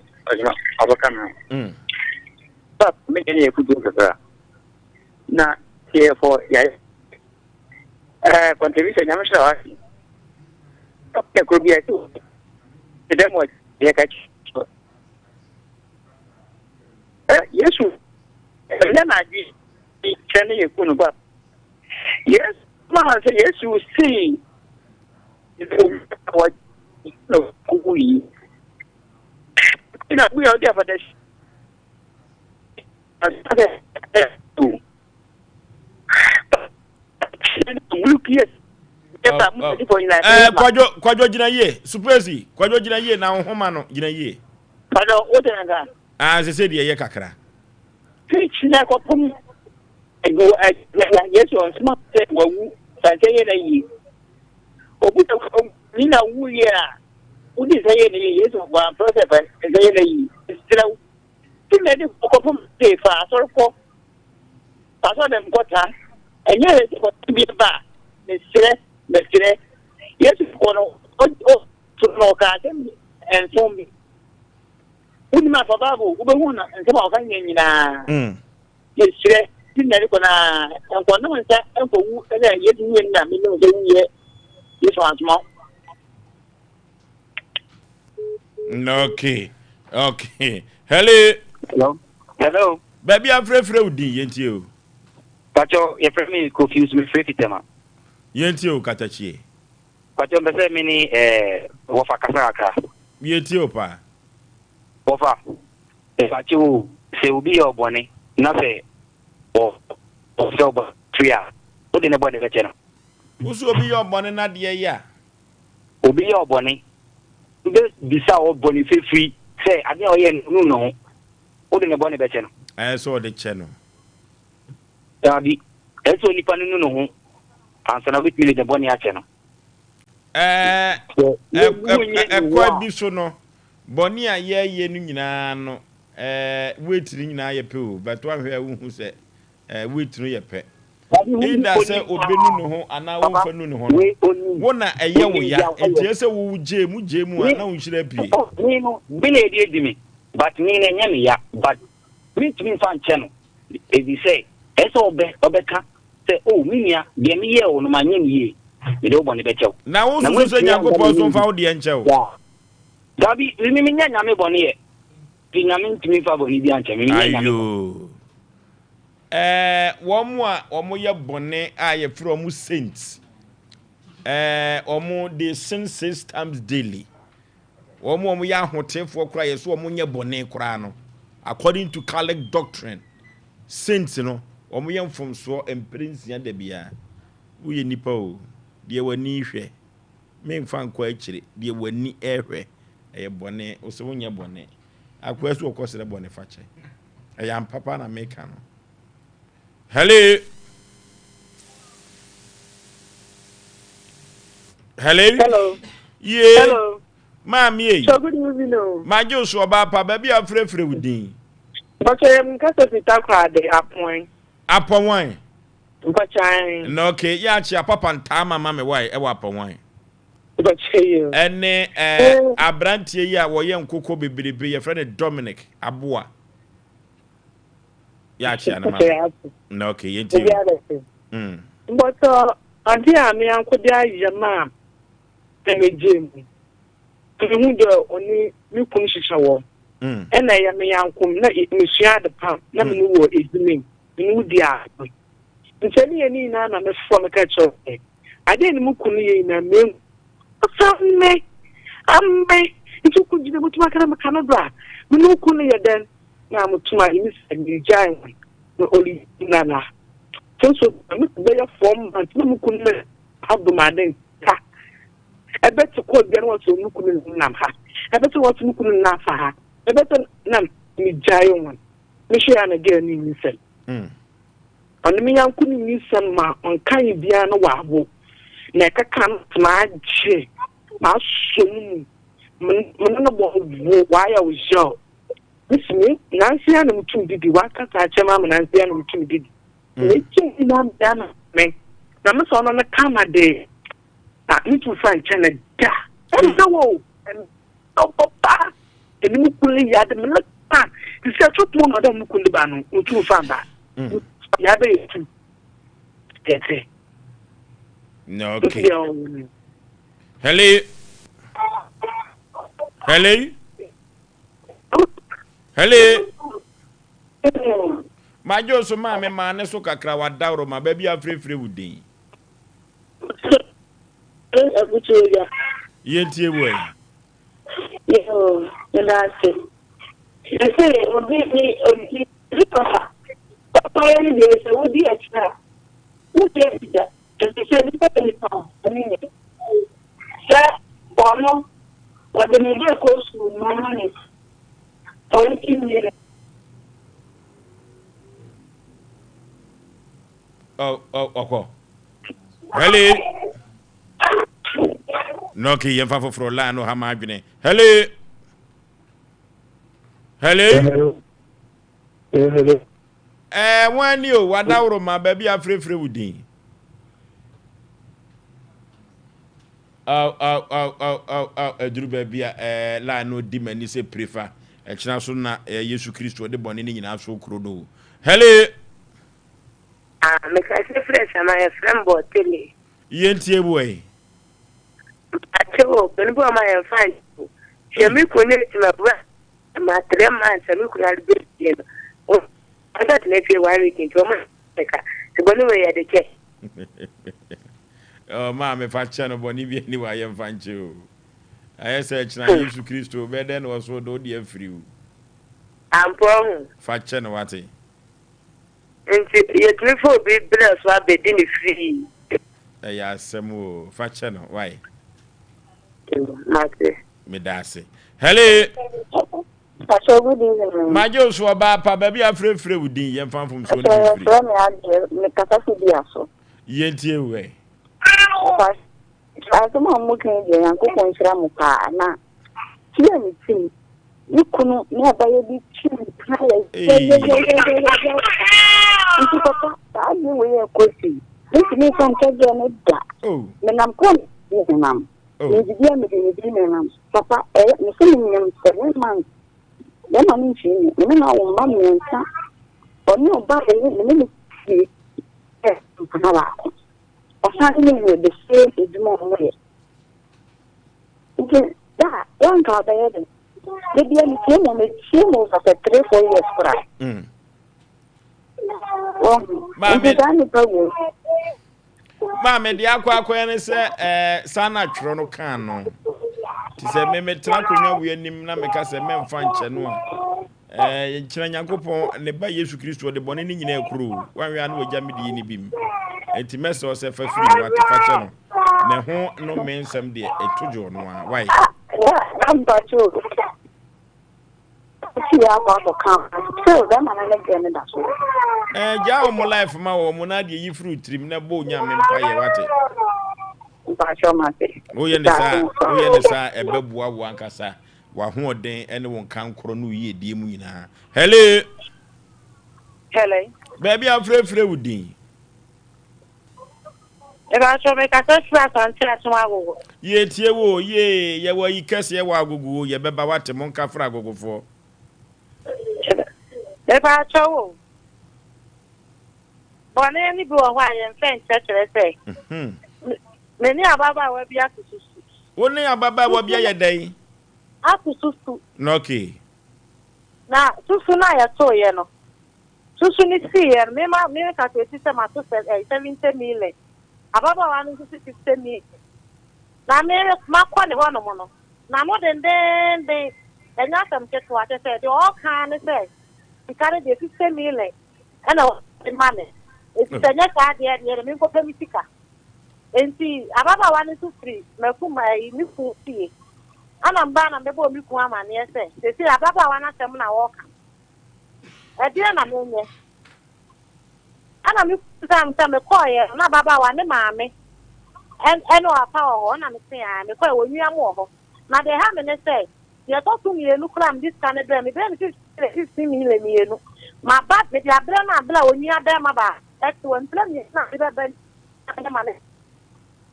Speaker 4: overcome. But make any good look. Now, here for contribution, I'm sure. Okay, could be a two. The demo, yes, then I did. Can you couldn't but yes, man, yes, you see. What we are there for this. Look, yes.
Speaker 1: Kwajo jina ye, surprise, kwajo jina ye na homa no jina ye.
Speaker 4: Kwajo odenga.
Speaker 1: Se se de ye kakra.
Speaker 4: Teach na ko pum. Ego yes on smart say wawu, say ye na yi. Obuta nina wuya udi say ni yesu kwa process say ni stira tinedi okopum te fa so ko paso dem kota enye ko tibi ba mesire yesu ko no o no ka dem en sombi udi ma fa babu ube huna nsema o kan nyina mesire tinedi ko na ko no nsa en ko wu yesu wu na mi no so wu yes,
Speaker 1: okay. Okay. Hello.
Speaker 4: Hello.
Speaker 1: Baby, I'm free udi yenti o.
Speaker 4: Pacho, you free me confuse me free tema.
Speaker 1: Yenti o katachie.
Speaker 4: Pacho mbese mini wofa kasaka.
Speaker 1: Yenti o pa.
Speaker 4: Wofa. Pacho se ubi obone na se o so ba tria. Odi ne bone kachena.
Speaker 1: Usu obi yo bone na de ya.
Speaker 4: Obi yo bone. Nde bisa o bone fefi se ade o ye no. Odi ne bone be che no.
Speaker 1: So de che no.
Speaker 5: Dabi. Eso nipa no ho. Ansa na bitimi de boni ache no.
Speaker 1: Kwa bi so no. Boni a ye no nyina no. Wait ni nyina ye pe o. But wa hwe wu hu se wait no ye pe. Ida se obenu no ho ana wo fa nu no ho no. Wo na eye wo ya. Enti se wo jemu ana wo hira pie.
Speaker 5: Ni no bi na edi mi. But ni na nya me ya. But me tumi fa nche no. Ebi say eso obeka say oh minia de me ye o no manye me ye. Me de obone be chew.
Speaker 1: Na wo so so Nyankopon so fa wo de nche wo.
Speaker 5: Dabi mi nya nyame bone ye. Ti nyame ntumi fa bone bi anche me nya nyame.
Speaker 1: Womo ye bone a ye from saints. Omo they sin 6 times daily. Womo ya hotefo kra ye so omo nye bone kra no. According to Catholic doctrine, saints no, omo ye from so emprince ya de bia. Uye nipa o, de wani hwe. Me mfa nkwa akire, de wani ehwe. Eye bone, o so nye bone. Akwa so okosere bone fache. Eye papa na make no. Hello.
Speaker 6: Hello.
Speaker 1: Yeah.
Speaker 6: Hello.
Speaker 1: Mami.
Speaker 6: So good evening.
Speaker 1: Ma jo so ba pa ba bia frefre wudin.
Speaker 6: Okay, mkasa sitakwa de apon.
Speaker 1: Apon wan.
Speaker 6: Mpachan.
Speaker 1: No okay, ya chi papa ntama mama wai e wa apon wan.
Speaker 6: Mpachayo.
Speaker 1: Ene abrantie yi a wo ye nkoko bebrebe ye friend Dominic Aboa. Ya chi ana ma. No okay, yenti.
Speaker 6: But adi ami ankodi ayema emejem. Tuhu de oni mi kun shisha wo. Ena ya me yankum na mesua de pam na me no wo ezimin. Me no di a. Ntani ye ni na me fo me ka cho. Ade ni mu kun ye na me. Asamme. Amme. Itu ku jide mutuma kana me kana bra. Me no kun ye den na mutuma ni se jan. No oli nana. So me be ya form but na mu kun me abumaden ka. Ebe to ko bi na so mu kun nam ha. Ebe to what mu kun na fa ha. Ebe to nam mi jayo wan. Me share na girl ni sel. On me yanku ni sel ma on kan bia na wa bo. Na ka kan ma je. Ma so mu. Me na bo wa ya wo jo. Misimi nansi ya na mutum didi wa ka ta chema ma nansi ya na mutum didi. Me chi na dana me. Na me so na kama de. Na itu fan chana da. Esa wo. Papa. Eni mukuli ya de me na pa. Ti se to mo na da mukuli ba no. Otu fan ba. Ya be tu. Tete.
Speaker 1: No okay. Hello. Hello. Hello. Ma jo so ma me ma ne so kakra wa dawro ma ba bia frefre wudin.
Speaker 6: Abuchuya.
Speaker 1: Yentie boy.
Speaker 6: Yo, ndase. Ese obi papa. Papa ni de se odi acha. Ute bida. Se ni papa ni pa. Ani. Sa bono. Wa de ni de ko su mama ni. Oni kinire.
Speaker 1: Oh. Hello. No ki yen fa foforo la no ha ma adwene. Hello. Wani o wadawro ma ba bia frefre wudin. Aduru ba bia la no di mani se prefer. China so na Yesu Kristo de bone ni nyina so krodo. Hello.
Speaker 6: Me ka se fresh ama e friend bo tele.
Speaker 1: Yentie boy.
Speaker 6: Acho, ben bo ma e fine. Je mi connect ma bra. Ma 3 months mi ku na be bien. Oh, ata tele fi wa weekend to ma ka. Se bonu we ya de che.
Speaker 1: Oh, ma me fa chano boni bi ni wa ye mfanche o. Aye se china Yesu Kristo be den wo so do de afiri o.
Speaker 6: Ampo.
Speaker 1: Fa chano wate.
Speaker 6: Nti ye tumi fo bi bra so abedi ni free.
Speaker 1: Ya asem o fa chano why?
Speaker 6: Mate.
Speaker 1: Me dase. Hello.
Speaker 7: Pastor, good evening.
Speaker 1: My Joe so ba pa baby afrefre wudi ye mfa fom so ni free.
Speaker 7: So me ade me kata fi dia so.
Speaker 1: Ye tie we.
Speaker 7: Aso mo kan je yan ko kon sira mo pa na. Tie mi tin. Ni kunu na ba ye bi chi pa ye. Nti papa, ta ni we ye ko si. Ni kan je ne da. Oh. Me nam ko ni nam. Ni dia me ni nam. Papa me se ni nyam 7 months. Then I mean, she, women are one man, or no, but the minute she has to come out. Or something with the same is more way. That one car there, the BM came on the team of 3-4 years.
Speaker 1: Mamma, the aqua say, Sana Trono Cano. Ti se me metra konwa we anim na meka se memfa nche no a kira Nyankopon ne ba Yesu Kristo de bone ni nyina ekuru wanwe anu agya medi ni bim enti meso se fa firi wate fa che no ne ho no mensem de etojo no a why
Speaker 7: I'm not sure. See how to come. So them and I get that so.
Speaker 1: Ja o mo life ma wo mo na de yi fruit trim na bo nya mempa ye wate. Oye ne sa ebebua wo ankasa wa hoden ene won kan kro no yi die mu nyina. Hello. Baby afrefre wudin.
Speaker 6: E ba so me ka so sura kan tira so agogo.
Speaker 1: Ye tie wo ye wo yi kase ye wo agogo ye beba wate mon ka fra agogofo.
Speaker 6: E ba so wo. Bone ni bi wo hwa ye mfen chechere se. Many ababa wa bia kususu.
Speaker 1: Woni ababa wa bia yedai.
Speaker 6: Akususu.
Speaker 1: Okay.
Speaker 6: Na susu na ya to ye no. Susu ni si ye me ka to ti se ma to 70 million. Ababa wa no 60 million. Na me ma kwa ne hono mo no. Na mo den enya tam ke to ate se de all kan se. Ti kare de 50 million. Ana money. E ti tanya ka de me ko pemitika. Enti ababa wani su free mekuma ni ku tie ana mba na mebo mi ku ama ne ese sesi ababa wana tem na woka e dia na menye ana mi sam me koye na baba wani maame eno apa ho na me se ya me koye wonu amu ho na de ha me ne se ye to tu mi enu kram this kind of me be me 50 million mi enu ma ba be dia bra na bla wonu ada ma ba e to mpla mi na be be ma ne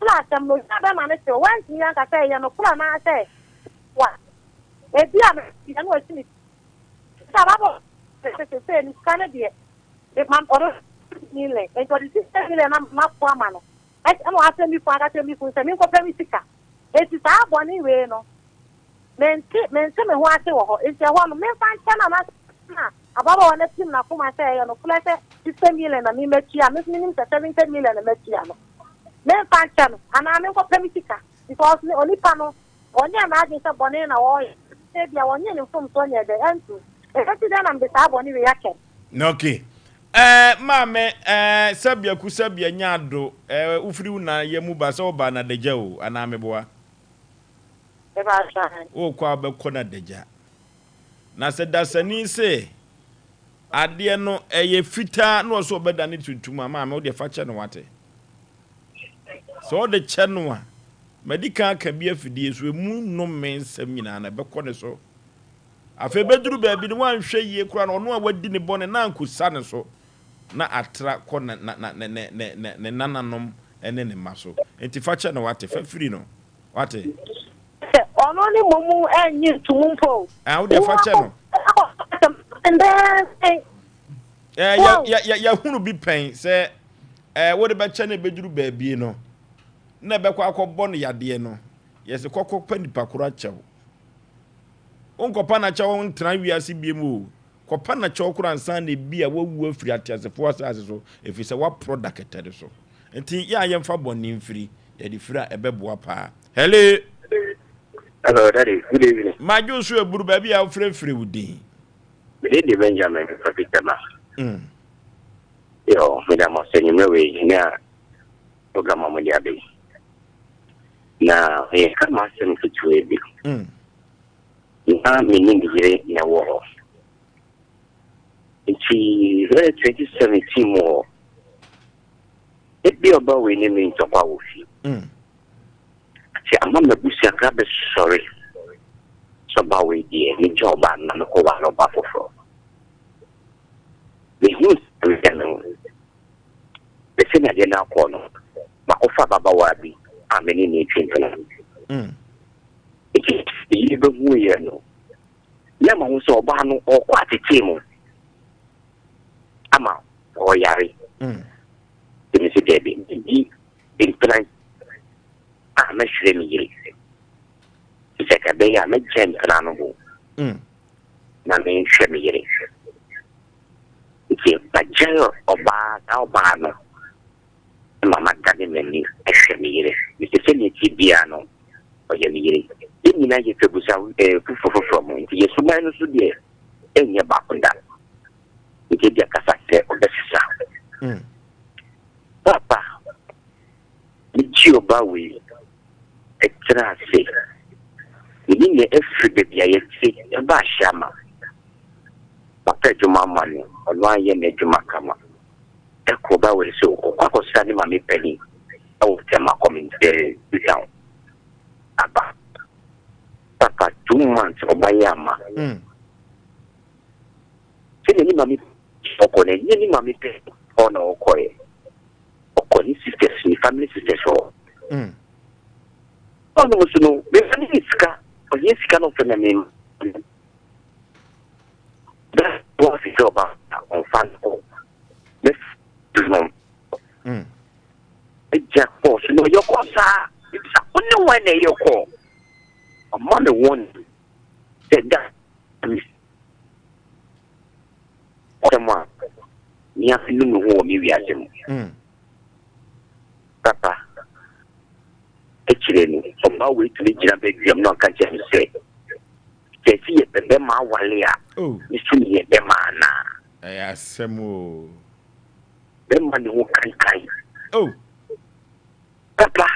Speaker 6: Plus, I'm not a man. Once you can say, you know, Kula, I say, what? If you are not seeing it, Sababo, it's Canada. If my order million, and what is 6 million, I'm not for man. I'm asking me for that, me for me for Pemisica. It is our bonny way, no. Men, some who I say, it's a one, men find China. Above one, let's him now, come I say, you know, Kula, 6 million, and me met you, I'm missing 70 million, and met you. Men function and I never permitica because only panel only an agent of Bonena or maybe I want you from Sonia the answer. Then I'm the Saboni reaction.
Speaker 1: Okay. Mame, Sabia Kusabia Nyado, Ufriuna Yemuba Soba na Dejao, and Ameboa. Oh, Quabe Kona Deja. Na said that's a knee say. I dear no a fita no so better than it to my mamma or the fashion water. So the channel medical can be a few we moon no men seminar and a becone so. A fair bedroom baby, the one share ye crown or no what didn't born and uncle son so. Na attract corner nananum and then a muscle. And if I channel what if free no what
Speaker 6: only Momu and you to Mumpo.
Speaker 1: How the channel
Speaker 6: and then
Speaker 1: ya who be pain say what about channel bedroom baby no. Na be kwa akobon yade no yesi kokko Nipa kura chew onkopa na chew ntran wiase biemu kopa na chew kura nsan na bia wawu afiri atiasefo asase so efise wa product tede so enti ya yemfa bonni mfiri ya di fira ebeboa pa hello
Speaker 4: daddy, good evening.
Speaker 1: Majo so eburu ba bia frefre wudin
Speaker 4: Me dey Benjamin Papitama. Yo, me da mo senyime we na program mo dia be. Na, kama asem kichwe bi.
Speaker 5: na meaning the na war. It's 2017 more. It be about winning in Topawi. See, I'm not a sorry. So, Bowie, dear, in job and no one of Buffalo. The who's the same as now corner. My offer Babawabi, I'm many nature. It is the evil way, no. Yama was so bano or what a team. Ama or Yari. The Mr. Debbie, in plan. I'm a shrimmy. It's like a day I'm a gem canable. Name shrimmy. It's a general or bar, Albano. Mamma Gadimini, a shrimmy. It's a semi piano or Yamiri. In United States, from yes, minus to be in your back on that. You get your cassette or the sound. Papa, it's your Bowie. Extra say. You need every baby I say about Shama. Papa Juma money, or why you made Juma Kama. Echo Bowie so, or what was standing my penny. Oh, Tema coming there, down. About Papa 2 months or Bayama. Say any mammy, or any mammy or no coy. Or calling sisters, family sisters or. Oh, no, no, there's or yes, cannot name. That was the job on fan. This is no. Jack Boss, no, your course, it's only one day your call. A money one said that. Someone, you have to know who maybe as him. Papa. Actually, from our way to the Jabby, I'm not going to say. They see it, the Bema Walia. Oh, it's to me, Bemana.
Speaker 1: Asem
Speaker 5: Bemani who can kind.
Speaker 1: Oh,
Speaker 5: Papa.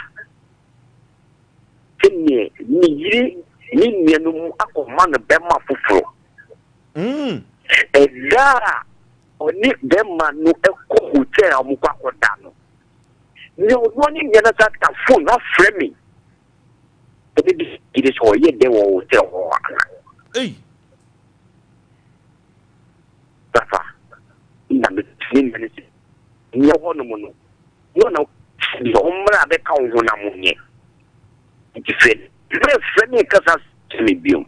Speaker 5: Me, no, I command a Bema Fufu. A Dara or Nick Bema no echo hotel Mukakodano. No one in the other phone, not framing. It is all yet they will tell.
Speaker 1: Hey,
Speaker 5: Papa, number 10 minutes. No one, no, the Omra the Council Namunia. It is said, very friendly because to me, Bill.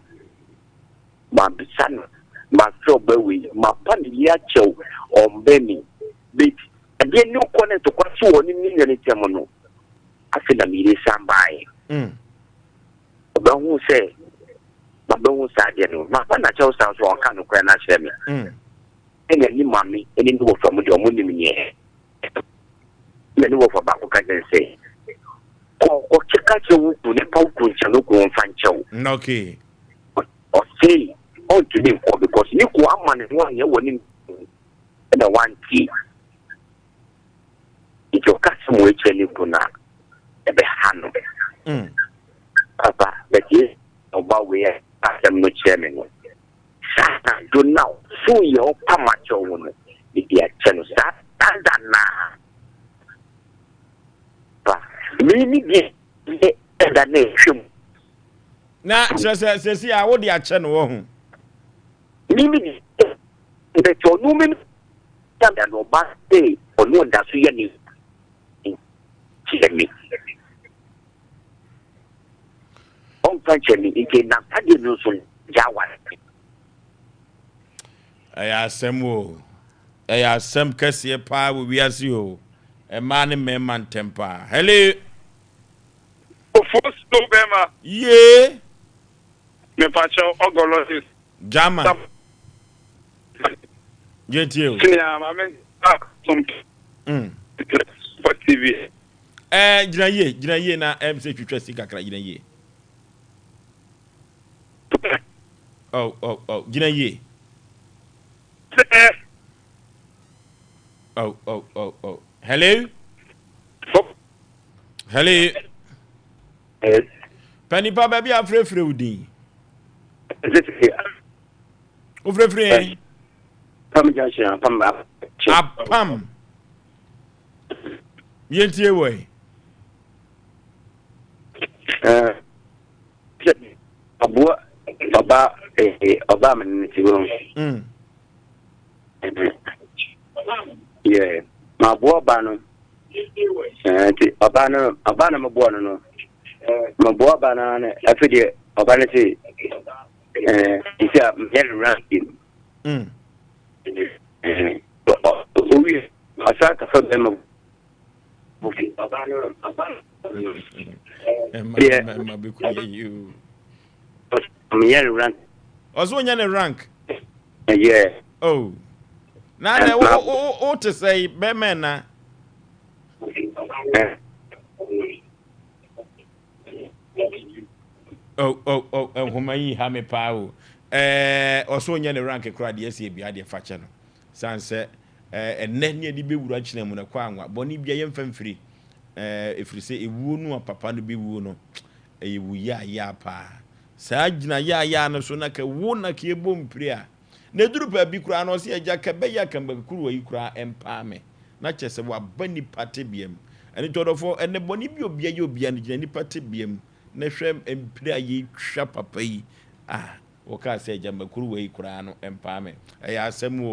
Speaker 5: My son, my strawberry, my pandiacho, or Benny, big. Again, no corner to question one in any terminal. I feel a media somebody. But who say, but don't say, my financial sounds wrong, can't cry, not share me. And any mommy, any new from your money in here. Many of about what can say. Or check out your wood to the Pauku, Chanuku, and Fancho.
Speaker 1: Okay.
Speaker 5: Or say, all to them, because you one man is 1 year winning and a 1 tea. It's your custom which you put now. A hand. Papa, but yes, about where I am no chairman. Satan, do now, so your Pamacho woman. If you are channel, Satan, maybe the nation.
Speaker 1: Now, says, I would the channel.
Speaker 5: Maybe the two women and no bad day or no one that's really. Me. On me, it came not a good Jawan.
Speaker 1: I asem I asem Cassia Pa will be as you. A man in man temper. Hello.
Speaker 8: First November.
Speaker 1: Ye.
Speaker 8: Me pacho ogolosis.
Speaker 1: Jama. Get you.
Speaker 8: I mean, some for TV.
Speaker 1: Jina ye na MC twetwa sika kra jina ye. Oh, jina ye. Oh. Hello? Hello?
Speaker 5: Yes.
Speaker 1: Penny pa baby afrefre udin. Ufrefre.
Speaker 5: Pam junction, pam up.
Speaker 1: Apam. Yentie way.
Speaker 5: Abua Oba Minitigo. Yeah, my boy Bano. Abana Mabuano. My boy Banana, every day, Obanity. He's a very ranking. I start to put them.
Speaker 1: You.
Speaker 5: I'm here rank.
Speaker 1: Also, you're rank.
Speaker 5: Yeah.
Speaker 1: Oh. Now, to say, Bemena. Oh, Humayi Hame Pau. Also, you're rank a crowd, yes, be at the fashion. Sunset, and then you be watching them on a quang, Bonnie be a free. If you say a wound or papa to be wound, a ya pa. Sajna ya no so na ka wona ka ebom prayer na duru pa bi kura no se eja ka be ya kan ba kuru yi kura empa me na chese wa bani pate biem ani todofo ene boni bi obia ye obia ni gina ni pate biem na hwem empira yi hwa papa yi wo ka se eja ma kuru yi kura no empa me eya asem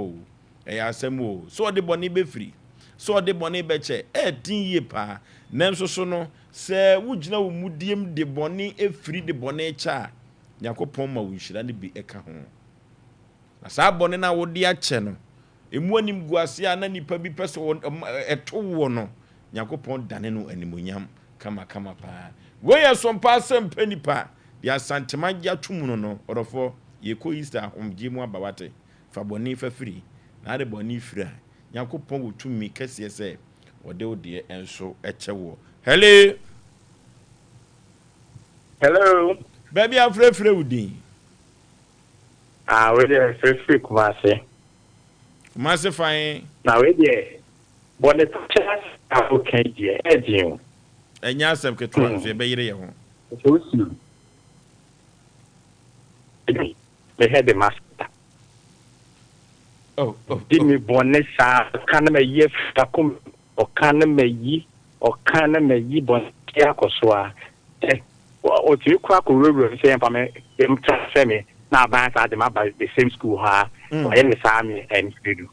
Speaker 1: o so de boni be free so de boni be che tin ye pa nanso so no se wugina wo mudiem de boni efiri de boni cha yakopon ma wunhira ne bi eka ho na sa boni na wo de ache no emu anim guase a na nipa bi pese eto wo no yakopon dane no animonyam kama pa we ya Sompa Asem Mpe Nipa de asantema ya twum no orofo ye ko Easter homgye mu abawate fa boni fa firi na de boni fira yakopon wo twumi kese se wode wo de enso eche wo. Hello. Baby, I'm free with you.
Speaker 9: We there free Kumasi.
Speaker 1: Kumasi fine.
Speaker 9: Now we there. But the chance I okay dear. Edin.
Speaker 1: And Asem Mpe Nipa so be yire ho.
Speaker 9: So soon. They had the master.
Speaker 1: Oh.
Speaker 9: Give me bonnet sa kana me ye fakum o kana me yi bon kia koswa. O ti kwa ko ruru say empa me em transfer me na ba sa de ma by the same school ha o ye me sa me and do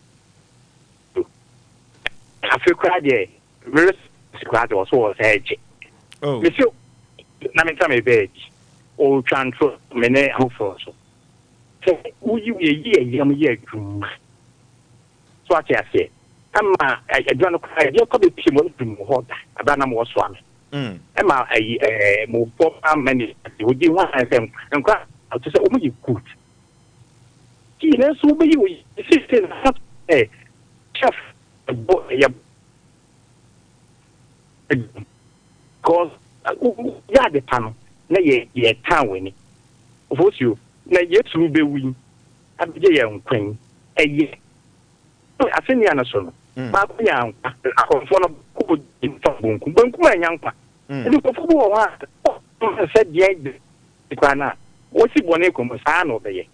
Speaker 9: afi kwa de really squad was edge me so na me tell me beg o transfer me ne ho for so uyi ye yam ye dum so ati ase ama adwan ko ye ko be pimo dum ho da abana mo so am Emma, move for many would be one of them and cry out to say, oh, you good. Yes, who be you? Sister, a chef, a boy, because ya the panel, nay, ye town winning. Of course, you, nay, yes, will be win. I be a young queen, a year. I think the answer. But young, I confirm a good in Bunkum, young. And if you said, yeah, the Grana, what's it one equal Massan over here?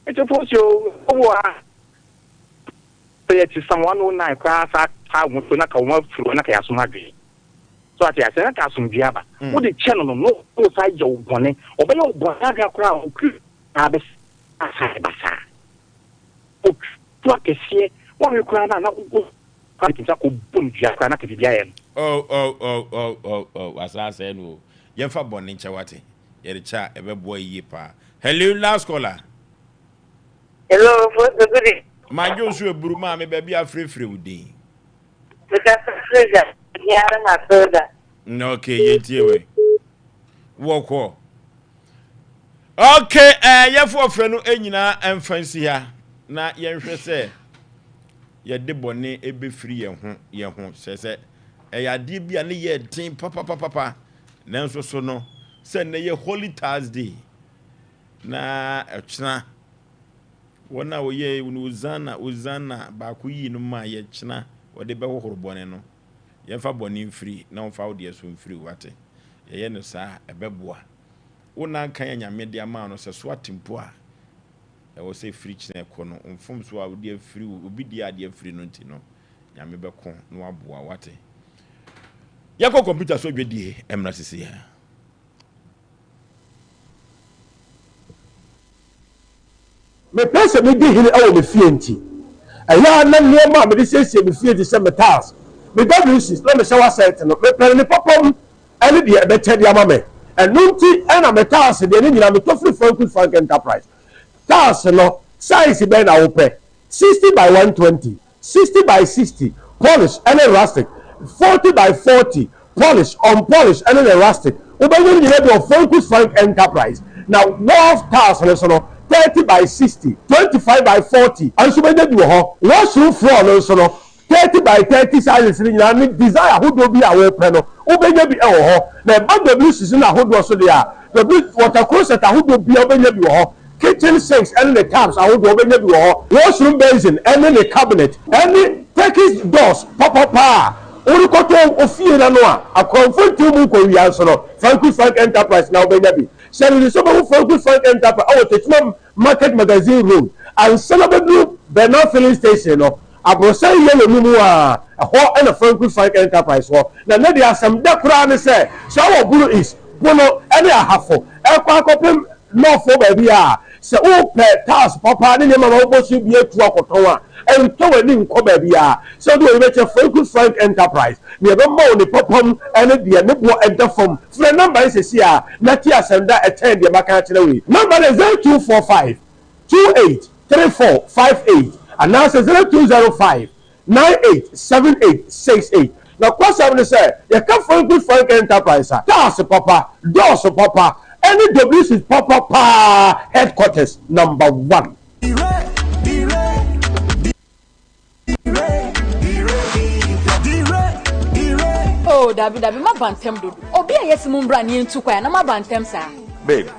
Speaker 9: It's a force you say to someone who night class, I want to knock a work through an Akasumagi. So I said, Akasum Diaba, what the channel no side your bonnet, or by your Bonaga crowd, Abbas, Asabasa. Oh, what is here? What you cry now? Boom, Jack,
Speaker 1: Oh, as I said, no. Yefa boni chawati. Yericha ebe boy yipa. Hello, last caller.
Speaker 10: Hello, what's the good?
Speaker 1: My Joshua Bruma, me baby a free with thee. Okay, yet ye walk. Okay, yefo frenu enyina emfansi ha. Na yenhwe se ye de boni ebe free ye ho se ade bia ne ye tin papa nanso so no se ne ye Holy Thursday na echna wona wo ye uzana ba ku yi no ma ye chna wo de be hohoro bone no ye fa bone free na wo fa wo de so free wate ye no sa ebeboa wona kan nyame de ama no se so atempo a was say free chine kono mfom so a wodi afiri obi di ade afiri no nti no nyame beko no aboa wate yakọ computer so dwedie emra sisi ya
Speaker 11: me pese me di hini awo me fie nti aya na niema me di siesie me fie di se metals me WCs na me shower set no me pere ni popom ene di be che di ama me enunti ena metals de ni nyina me to free Frank Enterprise tiles no size be na wo pe 60 by 120 60 by 60 polish and rustic 40 by 40 polish unpolished and rustic obenye nyina do Frank Enterprise now wall tiles no 30 by 60 25 by 40 and so benye do ho washroom floor no so no 30 by 30 sizes ni nyina ni desire hodo bi awe pre no obenye bi e wo ho na ba WCs na hodo so de a the water closet hodo bi obenye bi wo ho kitchen sinks and the taps I would open washroom basin and then the cabinet and the Turkish doors papa Urukoto Ofina Noa a comfort to Muko Frank Enterprise now baby. Send the summer Frank Enterprise our Techman Market Magazine room and celebrate Bernard filling station or a Brosai Yellow Mumua a hot and a Frank Enterprise war. Now there are some Dakran say shower blue is Bono any a half for no for baby se o pe task papa ni mama o bosu bi etu akoton a en to wani nko baby se do we be Frank Enterprise me be ma oni popom ene de ne bo edafom fre number is see a na ti asenda attend de maka kire we number is 0245 283458 and now 0205 987868 na kwasa me say you can Frank Enterprise task papa doors papa any WC's papa headquarters number 1.
Speaker 12: Oh, David, my bantem do. Obi a yes mumbra ni ntu kwa na my bantem sa.
Speaker 13: Babe,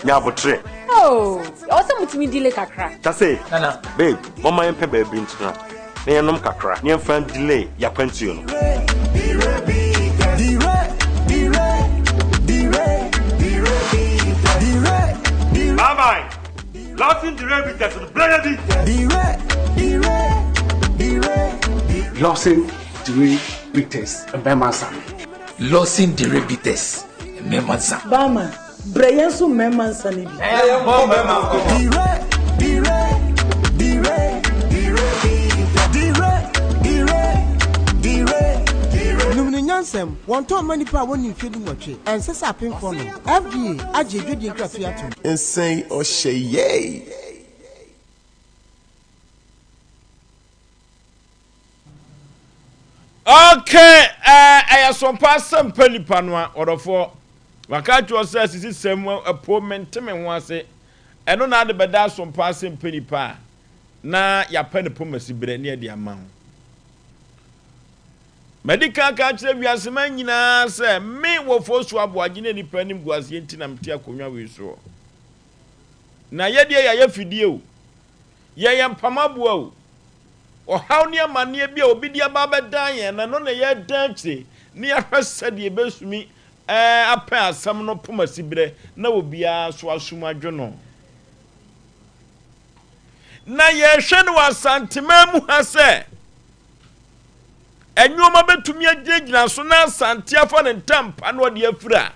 Speaker 13: me abotre.
Speaker 12: Oh, also mutimi delay kakra.
Speaker 13: Tase, nana. Babe, mama yempe baby ntuna. Na yenom kakra. Ni yemfa delay ya kwantuo no. Bye. Losing the rebiters to the brother.
Speaker 14: Losing the rebiters and Bemansa.
Speaker 15: Losing the rebiters and Bemansa.
Speaker 16: Bama, Brayansu Memansa.
Speaker 2: Nyansem won to many pa won infedu nwotwe ensesa penfo no FDA age dwedi nkrafia to
Speaker 17: insane Osei Yaw.
Speaker 1: Okay, Sompa Asem Mpe Nipa no a odofo wakachi ose sisi sem apo menteme ho ase eno na ade beda Sompa Asem Mpe Nipa na ya pa ne pomasi bre ne de ama ho medical kachire wiasema nyina se me wo Oforisuo Aboagye ne nipa nim guase enti na mte akonwa we so na ye de ya fidie o ye mpamabo o ohaw ne amane bia obi dia ba bedan ye na no na ye danche ne ya hwese de besumi apa asam no pomasi bre na obia so asuma dwono na ye hwe no asantema mu ha se enyoma betumi agigina so na asante afa ne ntampa no de afura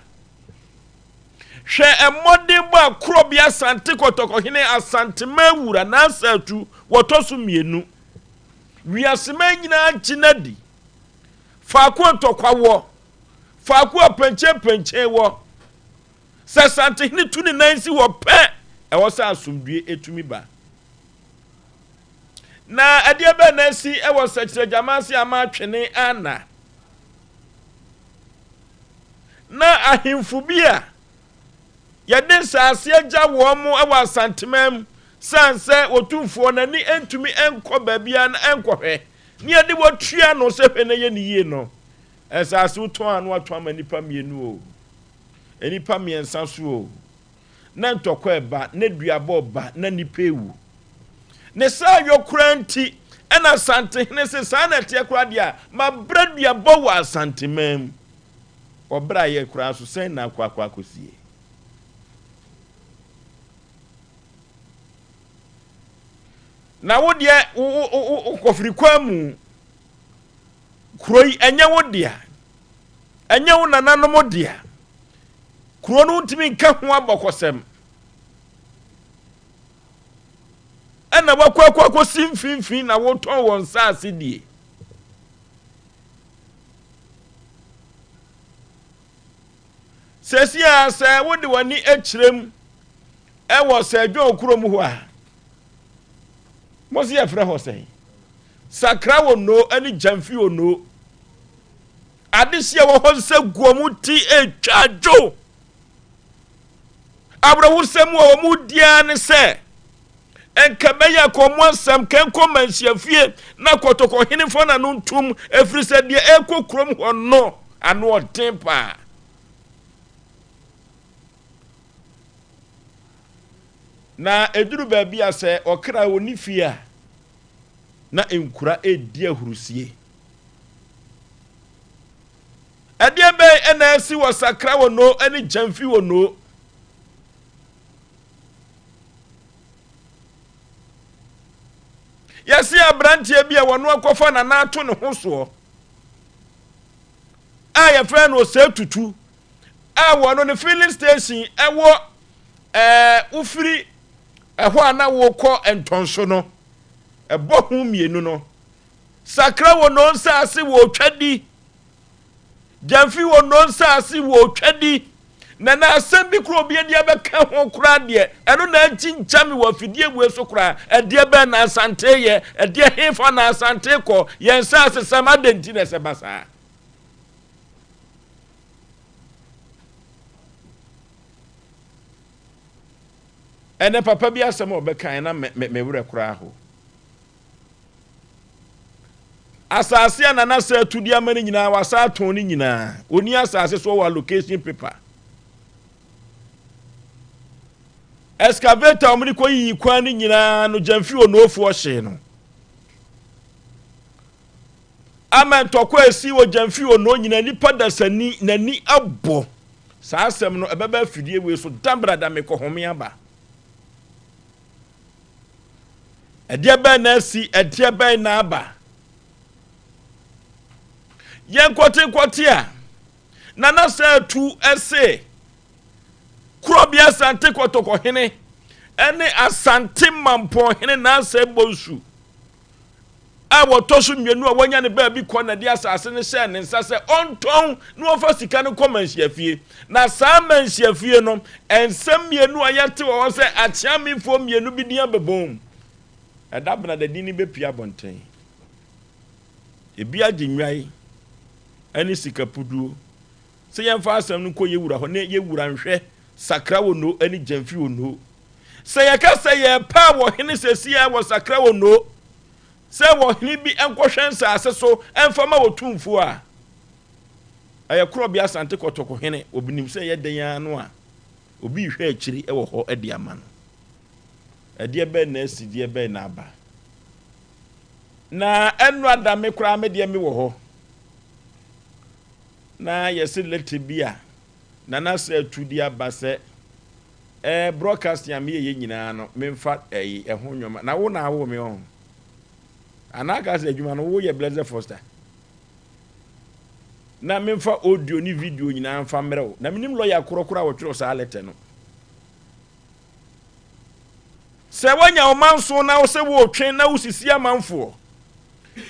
Speaker 1: hwe emode bo akro bia asante kotoko hene asante mawura na asatu wotoso mienu wiasema nyina chinadi faako ntokwa wo faako penche wo se asante hene tu ne nansi wo pe e wo sa asomdue etumi ba na adie be na si e wo sekire jamasi ama twene ana na ahimfu bia ye den saase agya wo mo e wo asantemam sanse otumfo na ni entumi enko babia na enkohwe ni ade wo tua no se hwe na ye ni ye no esase uto anu ato ama nipa mienu o enipa miensa so o na ntokwa eba na duaba ba na nipa ewu ne sa yokura nti ena sante ne se sa na tie kura dia ma bradua bo wa sante mam obra ye kura so sen na akwa akosie na wo de kofiri kwamu kuroi enye wo de enye wo nananom de kuro no ntimi nka ho abokosem ana wakwa simfinfin na wo ton won saase die sesia se wo de wani akirem wo se dwo kurom ho a mosi afre ho sei sakra wo no ani jamfi wo no adehia wo ho se guomu ti etwajo abrawo sem wo mu dia ne se enkabeya komo asam kenko mansiafie na kotoko hinifo na no ntum efri se de ekokrom ho no ano otempa na eduru baabi ase okra woni fie na enkura edi ahurusie ade be ena asi wasakra wono ani jamfi wono yesi abrantie bia wono akofa na ato ne ho so a ya fra no Osei tutu a wono ne filling station ewo ufiri eho ana wo kọ entonso no ebo hu mienu no sakra wono nsase wo twadi jamfi wono nsase wo twadi na asem bi kro obi dia beka ho kra de eno na antinchame wo afidie bu eso kra ade be na asante ye ade hefa na asante ko ye nsase sama denti na sebasa ene papa bi asem obeka na me wure kra ho asase anana sa tudi amani nyina wasa aton ni nyina oni asase so wa location paper excavator omni ko yi kwan ni nyina no jamfi onofu o hye no amen tokwa esi wo jamfi ono nyina nipa dasani nani abo sa asem no ebeba fidie we so dambra da me ko home aba ede ba na si ede ba na aba yen kwoti a nana sa tu ese krobia asante kotoko hene ene asante mampo hene na asa bonsu a wotoso mienu a wanya ne ba bi ko na de asase ne hye ne nsase onton no ofa sika ne komansiafie na sa mansiafie no ensem mienu a yete wo se achiamifo mienu bi dia bebom edabna de dini be pia bonten ebi aginwai ani sika puduo se yemfa asem no ko yewura ho ne yewura nhwe sakra wo no ani jamfi wo no se yakasa ye pa wo hene sesia wo sakra wo no se wo hene bi enkohwensa ase so enfama wo tumfu a aye kro bi asante kotoko hene obinim se ye den anu a obi hwe akiri e wo ho ade ama no ade be na asidie be na aba na enu adame kra me de me wo ho na yesi leti bia na na se tudi abase broadcast ya me ye nyina no memfa ho nwoma na wo na wo me on anaka se adwuma no wo ye Blazer Foster na memfa audio ni video nyina mfa mrew na minim lawyer korokora wo twero sa lete no se wanya o manso na wo se wo twen na wo sisi amanfo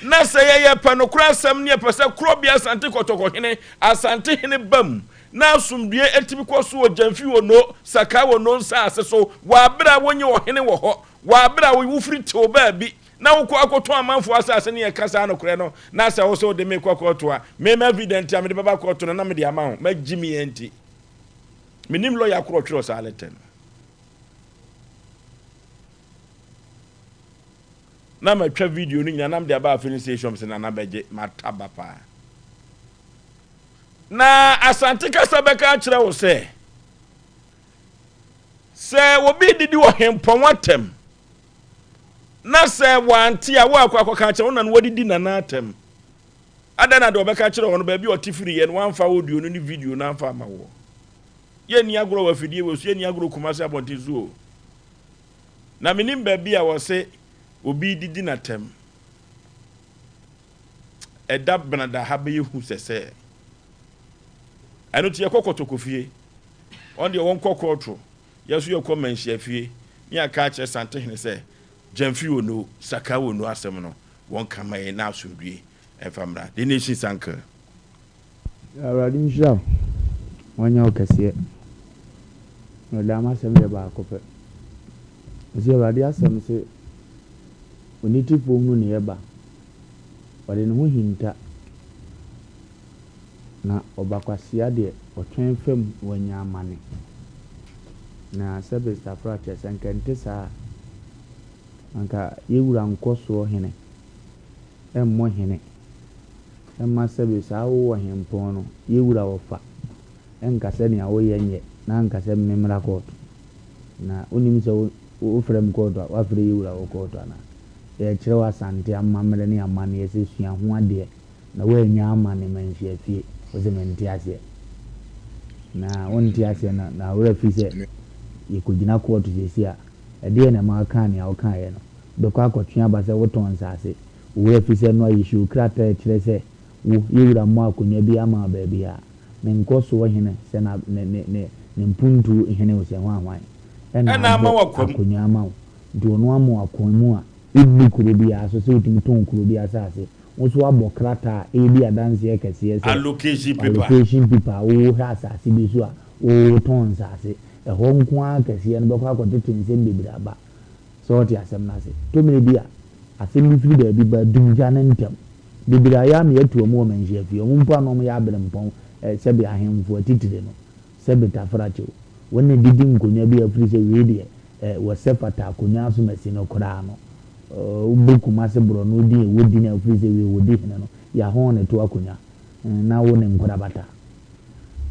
Speaker 1: na se ye panokura asam ne pese krobia asante kotoko hene asante hene bam na asumdue etibi koso wo jamfi wo no saka wo no nsa ase so wa bra wonye wo hene wo ho wa bra wo wufri te oba bi na wo ko akoto amanfo asase ne kasa no kure no na se wo so de me kokoto a me evident am de baba koto no na me de ama ho magimi enti minim lawyer kro twero sa leten na matwa video ni nyina nam de aba filling station se na beje mataba pa na asante kasa beka kire wo se obi didi wo hempon watem na se wanti a wo akwa kire wo na no didi na atem adana de beka kire wo no ba bi otifiri ye no wanfa audio no ni video na anfa ma wo ye ni agro wa fidie wo so ye ni agro kumase abonte zuo na minim ba bi a wo se obi didi na tem eda benada ha be hu sese eno tie kokoto fie on de won kokotro yeso ye komanhia fie mi aka che sante hene se jamfi wono saka wono asem no won kamaye na asundue efamra the nation sanka
Speaker 2: radin sha wanya okase no dama sem de ba ko pe se radi asem se oniti fo hu ne eba wale ne hu hinta na obakwasia de otwen fam wanya amane na sebesta practice enkente sa anka yewura nkoso hene emmo hene emma sebesta wo hempon no yewura wofa enka se ne awo yenye na anka se memra court na onim se wo frem court wa fre yewura wo court na e kire wa sante amamre ne amane ese sua ho ade na wo anya amane manhia fie wo se menti ase na wonti ase na wo rafi se yekugina court jesi a ede na ma kan ya o kan ye no be kwa akotwe abase wo ton sase wo rafi se no yishu krata kire se wo yewura mo akonya bi ama ba bia me nkoso wo hene se na ne mpuntu hene wo se ho anwan
Speaker 1: ena ama wakwam
Speaker 2: akonya ama do no ama akonmu a ibu kuro bi aso se otimi ton kuro bi asase wo so abokrata e bi adanse e kese se
Speaker 1: allocation
Speaker 2: paper wo ha asase bi so a wo ton sase e ho nko akese no be kwa akotete nsem bebira ba so ti asem na se to me bi a asem bi firi da bi ba dumja na ntem bebira ya me atu omo manhia fi omo mpa no mo ya abrempon se bi ahemfo atitire no se bi tafrache wonne didi nkonya bi afiri se we de wo sefata akonya so masi no kora no ubuku masebro no di wodi na afiri se we wodi hene no ya ho ne to akonya na wo ne nkora bata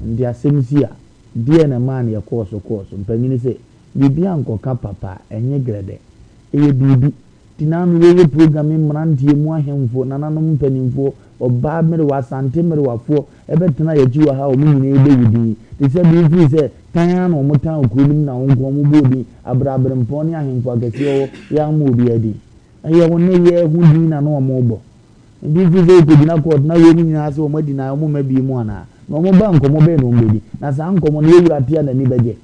Speaker 2: ndi asem si a die na man ye koso mpanyini se bibia nkoka papa enye grede eye bibi tinanu ye program mrantie mu ahemfo nananom mpanimfo oba mere wasante mere wafo ebetena yeji wa ha o munyi ebe wudi te se bi firi se tan no mutan okurum na wonko mu bodi abrabre mponi ahemfo agasi o ya mu obi adi eye wonne ye hudi na no mo bo bi firi se ko dina court na ye munyi ase o madi na o mo mabi mu ana no mo ba nkomo be no mbedi na sa nkomo na yewura tia na ni beje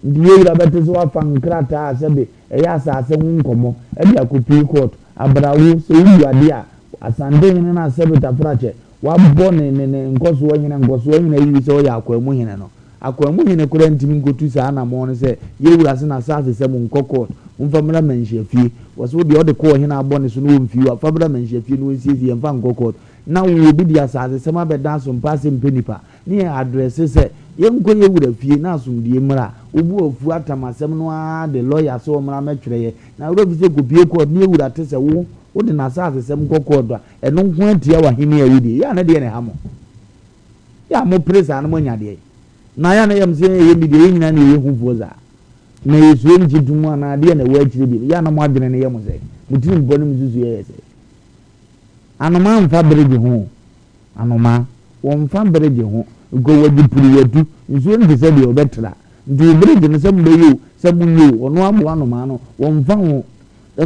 Speaker 2: ndi yewura bete so afa nkrata asebe eya asase hu nkomo e bia kopi court abrawo se wu ade a asande hene na asebe tafrache wa bo ne nkoso hene yi se o ya akwamu hene no akwamu hene kura ntimi ngotu sa na mo ne se yewura se na asase se mu nkoko mfamra manhia fie waso de ode ko hene abone so no mfi wa famra manhia fie no nsiesie mfa nkoko na wo bi dia asase se ma be dan Sompa Asem Mpe Nipa ni address se yenko yewura fie na asumdie mra obu ofu atamasem no a the lawyer so mra metwere ye na wo bi se kopie court ni yewura te se wo de na asase sem kokko do eno nko atia wa hene awidi ya na de ne hamo ya mo presa na mo nyade na ya na yam se ye bi de nyina na ye hu foza na yesu enji dumu na de na wa akire bi ya na mo adene ne ye mo se mutiri mboni mzuzu ye se anoma mfa bereje ho anoma wo mfa bereje ho go wadi puri wadu nso ndi se de obetra ndi bereje ne sem beyo sem nyo ono abo anoma no wo mfa ho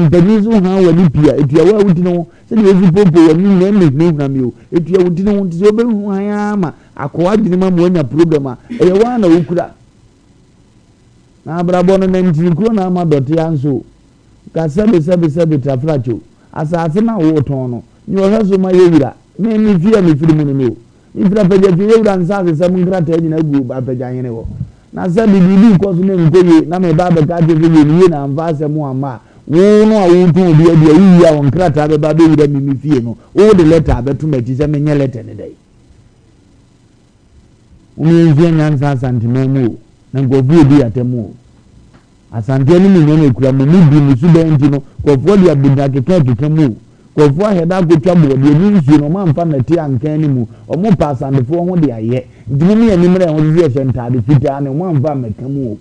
Speaker 2: mpanizo ha wani pia etua wa wudi no se de ezu pompo wani na me na mi o etua wudi no nti obe hu ha ma akwa dini ma mo anya problem a eye wa na okura na abrabo no na ntirikuro na ma dote anso ka sebe trafracho asase na wo ton no ni o haso ma yewura me mi fia mi firi mu no mi fira peja fi yewura nsa se mu ngrata nyina gu ba peja hene wo na sabi bibi ko so ne nkoye na me ba be ka je fi ni na mfa se mu ama wo no a wo tun obi ade yi ya won krata be ba be wura mi fie no o de letter be to meti se me nye letter ne dai umi vie nyansa santimemu na ngobu obi atemu asante ni mi no ekura mo bi mi su be nti no ko fo dia buda keka mu ko fo heda ko twa bo de ni nsu no ma mfa na ti ankan ni mu o mo pa asante fo ho de aye dimi mi ani mre ho de sentade fita na mo mfa meka mu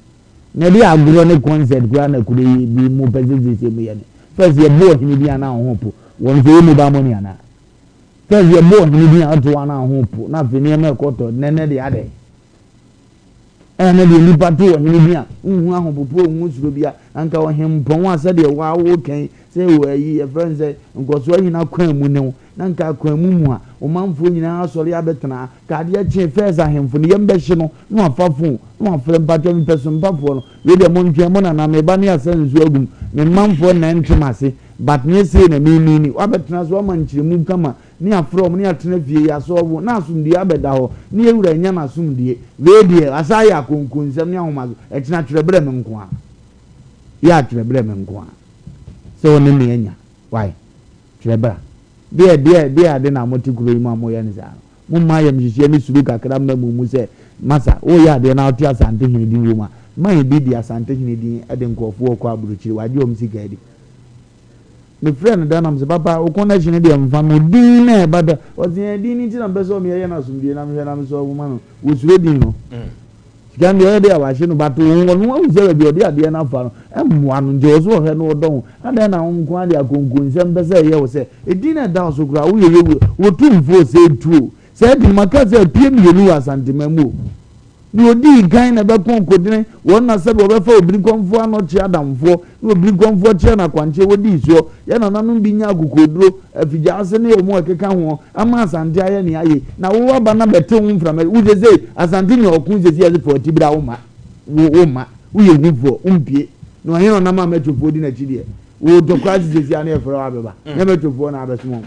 Speaker 2: na di agro ne concert kura na kure bi mu pezezi se mu ye ne first ye bo hini bi ana ho po won so mu ba mo ni ana first ye bo hini bi ana to ana ho po na fe ni me ko to nene de ade ene de nipa to hini bi a hu ahopopo hu suro bia anka wo hempon asa de wa wo kan say we friends say nkoso nyina kwan mu ne na nka kwan mu a omanfo nyina asori abetena ka de che first ahemfo ne yembe hye no no afafo no afre mpatwa mi person mpafo no we de mon twa mo na me ba ne asanzu agum me manfo na ntimase but ne say na mi wabetena so ma nkyiremu kama ni afrom ni atena fie ya so wo na asumdie abeda ho ni ewura nya na asumdie we de asaya konkunsem ni ahomazo etina trebre me nko a ya trebre me nko a so ne me nya why trebra de ade na motikuro mu amoya ni za mo ma yam hihie ni subi kakra mu se masa o ya de na otu asante hini di wo ma bi di asante hini di ade nkofo ko aburuchiri waje o msika di me friend da na mse papa o connection de mfa no din na bada o tin din ni ti na beso me ye na sumdie na me na me so wo ma no wo sure din no gan de de awahye no bato wo no wo se bi ode ade na fa no emwa no je so he no don ade na wo nko ade akonkunsem be se ye wo se edin na da so kura wo ye wo tumfo se tuo se di makaze piem yenu asantemamu ni odi gan na be konkodine won na se be obefa obiri konfo anochi adamfo ni obiri konfo che na kwanche wodi so ye na nanu bi nya agukoduro afija ase ne omo akeka ho ama asante aye ne aye na wo aba na bete wo mframa wo je say asante ne okun je say 40 bra wo ma wo ye gufo umpie no aye na ma metofo di na chidie wo dokwazi je say na efra abeba na metofo na abesumo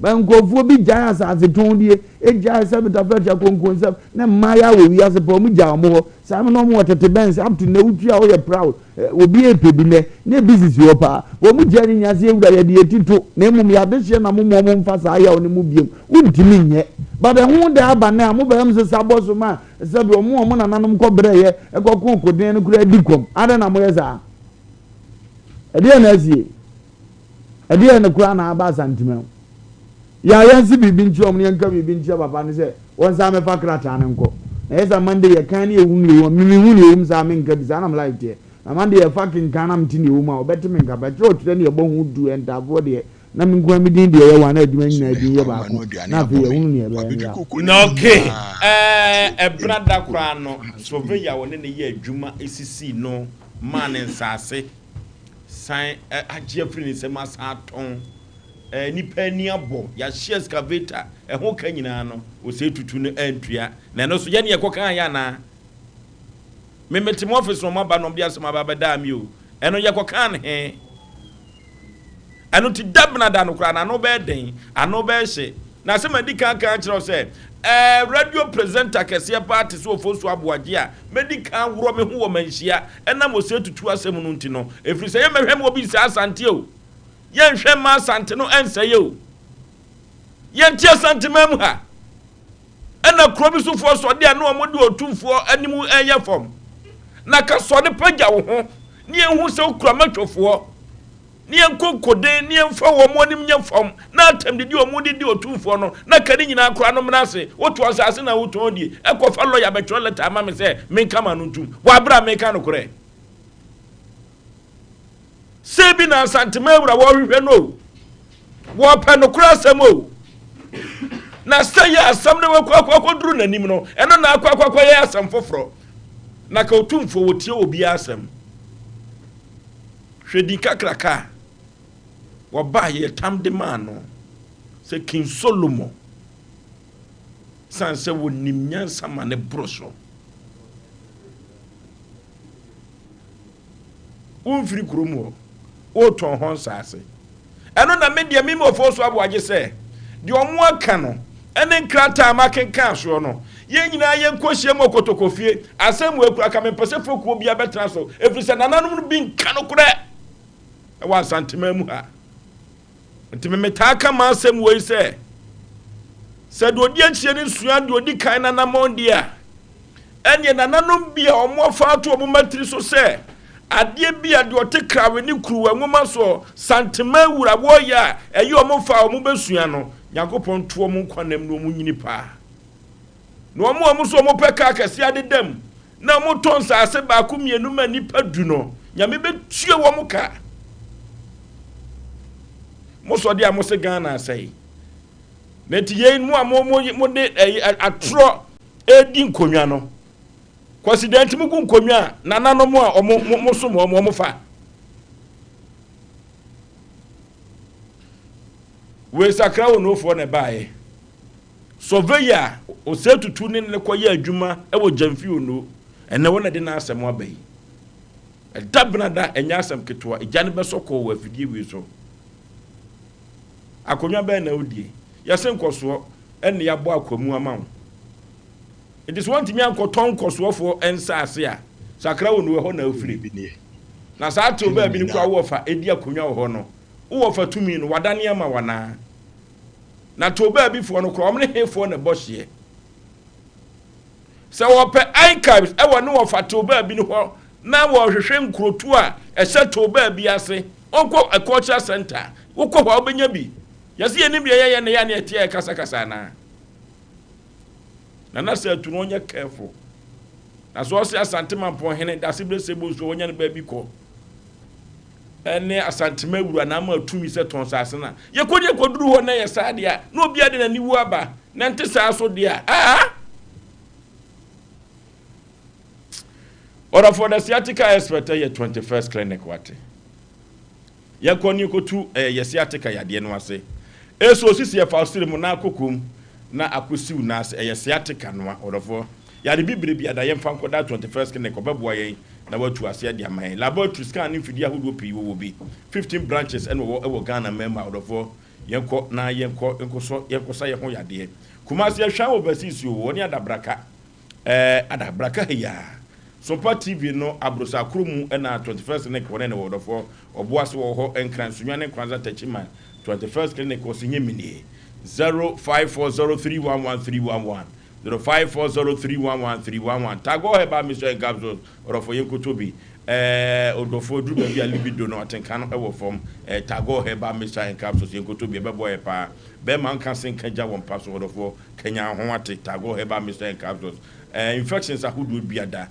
Speaker 2: ba nkofo bi jaya asase ton die eja se betafra konkonse na maya wo wi ase po mu ja mo sa me no mo tete benz up to na wutu a wo ye proud obi epebi ne business wo pa wo mu ja ni nyase ewura ye de etito na emum ya de hye na mo mfa sa ya oni mu biem untimi nye but ehun de aba na mo ba em se saboso ma se bi omo na nanom ko bre ye ekoko kodin ne kura dikom ada na mo ye za ede na asie ede na kura na aba santimem ya yansi bibi nchom ne nka bibi nchia papa ne se won sa me fa krata ne nko na yesa mande ye kan ne ehun ne wo mimi hu ne wo sa me nka bi sa na m live tie na mande ye fucking kan na mti ne wo ma obeti me nka ba tro tire ne ye bo hu du entavo de na me nko mi din de ye wa na aduma nyina din ye ba ko na fe ye hu ne ye ba
Speaker 1: na okay brother kra no Sylvia won ne ye adwuma esisi no man nsase san agye free ne se ma sa ton nipa ni abo ya share excavator ho ka nyina no o se tutu no antua na no so ye ne yekoka ya na me metim office no maba no bia sema baba da mi o eno yekoka ne he eno ti dabna da no kra na no be den ano be hye na se medical kan kire se radio presenter kese party so Oforisuo Aboagye a medical woro me ho wo manhia ena mo se tutu asem no nti no efri se ye mehwem obi se asante o yen hwe ma asante no ensaye o yen tie asante mamu ha ena krobi so fo so de na omode otumfo animu eye fom na ka so de pagya wo ho ne hu se okura matwofo ne nkokode ne mfa wo mo nim nya fom na atam de omode de otumfo no na ka ni nyina akora no mnase woto asase na woto die ekofa lawyer betro letter ama me se men kama no ntum wa bra me ka no kore sebi na santime wura wo hwehwe no wo pa no kura samo na say asam ne wakwa duru nanim no eno na akwa ye asam foforo na ka otumfo wotie obi asam hwedi kakraka wo ba ye tam de man no se King Solomon sanse wo nimnya sama ne broso unfiri kuromo o ton hon sase eno na media mi mo Oforisuo Aboagye se de omo aka no ene nkrata amakenka so no ye nyina ye nkohye mo kotokofie asem we kura ka me pese fokuo bia betra so efrise nananom bi nka no kure e wa santima mu ha ntime metaka ma asem we se do odi anchie ni sua de odi kan nanamon dia ene nananom bia omo fa to omo matri so se adie bia de otekrawe ni kuruwa nwoma so santima wura wo ya eyi omo fa omo besua no Yakopon to omo kwanam no omo nyini pa no omo so omo peka akase adedam na omo ton sase ba ko mienu ma nipa du no nyame betue wo mo ka mo so de amose Ghana asai neti yen mu mo de atro edi nkonwa no president mu ku nkonwa na nanom a omo so mo fa we sakra wo no fo na bae surveyor o se tutu ne ne koye adwuma e wo jamfi ono ene wona de na asem abai dabnada enya asem ketwa ejane besoko wo afidie wi so akonwa ba na odie yase nkoso ene ya bo akwamu amawo it is one thing ankoton nkoso fo ensase a sakra wo no ho na ofiri bi ne na sa to ba bi ni kwa wo fa edi akonwa wo ho no wo fa tumi no wadane ama wana na to ba bi fo no kro omne hefo na bohye se wo pe archives e wo no wo fa to ba bi ni ho na wo hwehwe nkrotu a ehye to ba bi ase onko a culture center wokọ ho obenya bi yase ye nim ye ne ya ne etie kasa na se atu no nya careful na so se asantema pon hene da sibre sebo so wonya ne ba bi ko ene asantema wura na ma atumi se ton sase na ye kodie koduru ho na ye saade a na obi ade na niwu aba na nte sa so de a order for the sciatica expert ye 21st clinic wate ye koni kotu ye sciatica yade no ase eso sisi ye falsiri mu na akokum na akosiu na ase ye sciatica no order for yade bibire bi ada ye mfa nkoda 21st clinic obeboa ye na watu ase de aman laboratory scan ni fidi ahodo pi wo bi 15 branches and wo Ghana member order for yenko na yenko sa ye ho yade kumasi ye hwa obasisi wo ni adabraka adabraka ya Sompa TV no abrosa kromu na 21st clinic wona na wodofo oboase wo ho enkran sunwa ne kwanza tachima 21st clinic osinye mini 0540311311 0540311311 tago heba Mr. Gabzo orofo yenkotobi odofo dru ba bia libido no atenka no ewo fom tago heba Mr. Gabzo yenkotobi bebo e pa be man kan sen kanja won paso odofo Kenya ho ate tago heba Mr. Gabzo infections ahudu biada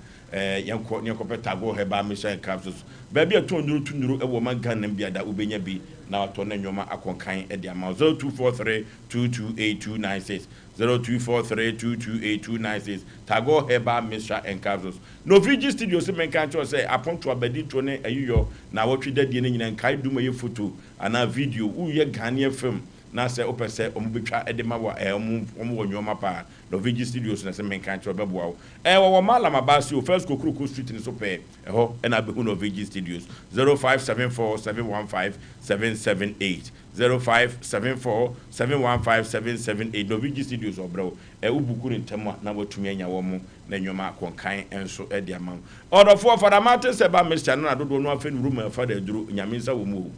Speaker 1: yanko ne ko petago heba mission capsules baby atonduru e wo man Ghana biada ubenya bi na wato na nyoma akonkan e dia ma 0243228296 0243228296 tago heba mission capsules no vigi studio se men kan cho say aponto abadi to ne ayuyo na wotwe dadie ne nyina kai duma ye photo ana video uye Ghana film na se opese omubetwa edema wa omu nyoma pa no vigi studios na se men kan cho beboa wo mala mabasi o first kokruku street ni so pe ho na be no vigi studios 0574715778 0574715778 no vigi studios obro ubukuru ntema na watumi anya wo mu na nyoma konkan enso e dia man odofo fada mate se ba Mr. na dodo no afa room afa da duru nyaminsa wo mu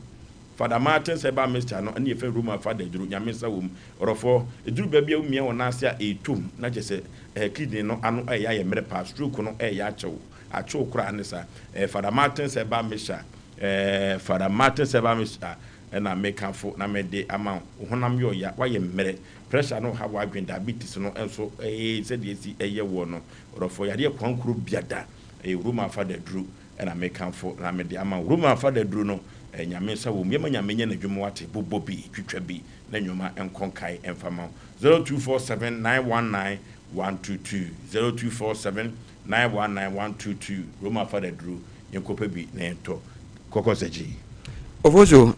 Speaker 1: Father Martin seba Mr. no ani efe room afa da duru nyaminsa wo mu orofo eduru ba bia umia wona ase a etum na jese kidney no anu eya ye mere pa stroke no eya achew kura anisa Father Martin seba Mr. Father Martin seba Mr. na mekanfo na mede ama honam yo ya wa ye mere pressure no ha wa adwen diabetes no enso se de esi eye wo no orofo yade kwankuru biada room afa da duru na mekanfo na mede ama room afa da duru no nyamensa wo myema nyamenye na dwuma wate bobo bi twitwa bi na nyoma enkonkai emfama 0247919122 0247919122 Roma Father Drew yenkopa bi na ento kokoseji
Speaker 3: Oforisio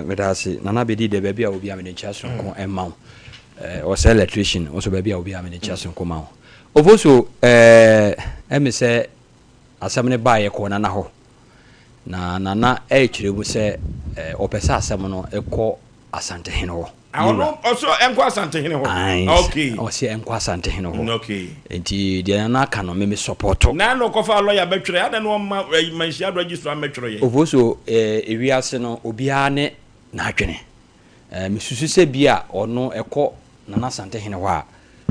Speaker 3: medasi nana bedi de baby a obi amene chaso ko emma o se electrician o so baby a obi amene chaso ko ma Oforisio emise asamne baye ko nana ho na nana echirebu se opesa asem no ekọ asante hene ho
Speaker 1: awono oso enko asante hene ho
Speaker 3: okay o se enko asante hene ho
Speaker 1: okay
Speaker 3: enti de na aka no me support
Speaker 1: na no kofa lawyer betwere ada no manhia register metwere ye
Speaker 3: Oforisio ewiase no obia ne na adwene mesusu se bia ono ekọ nana asante hene ho a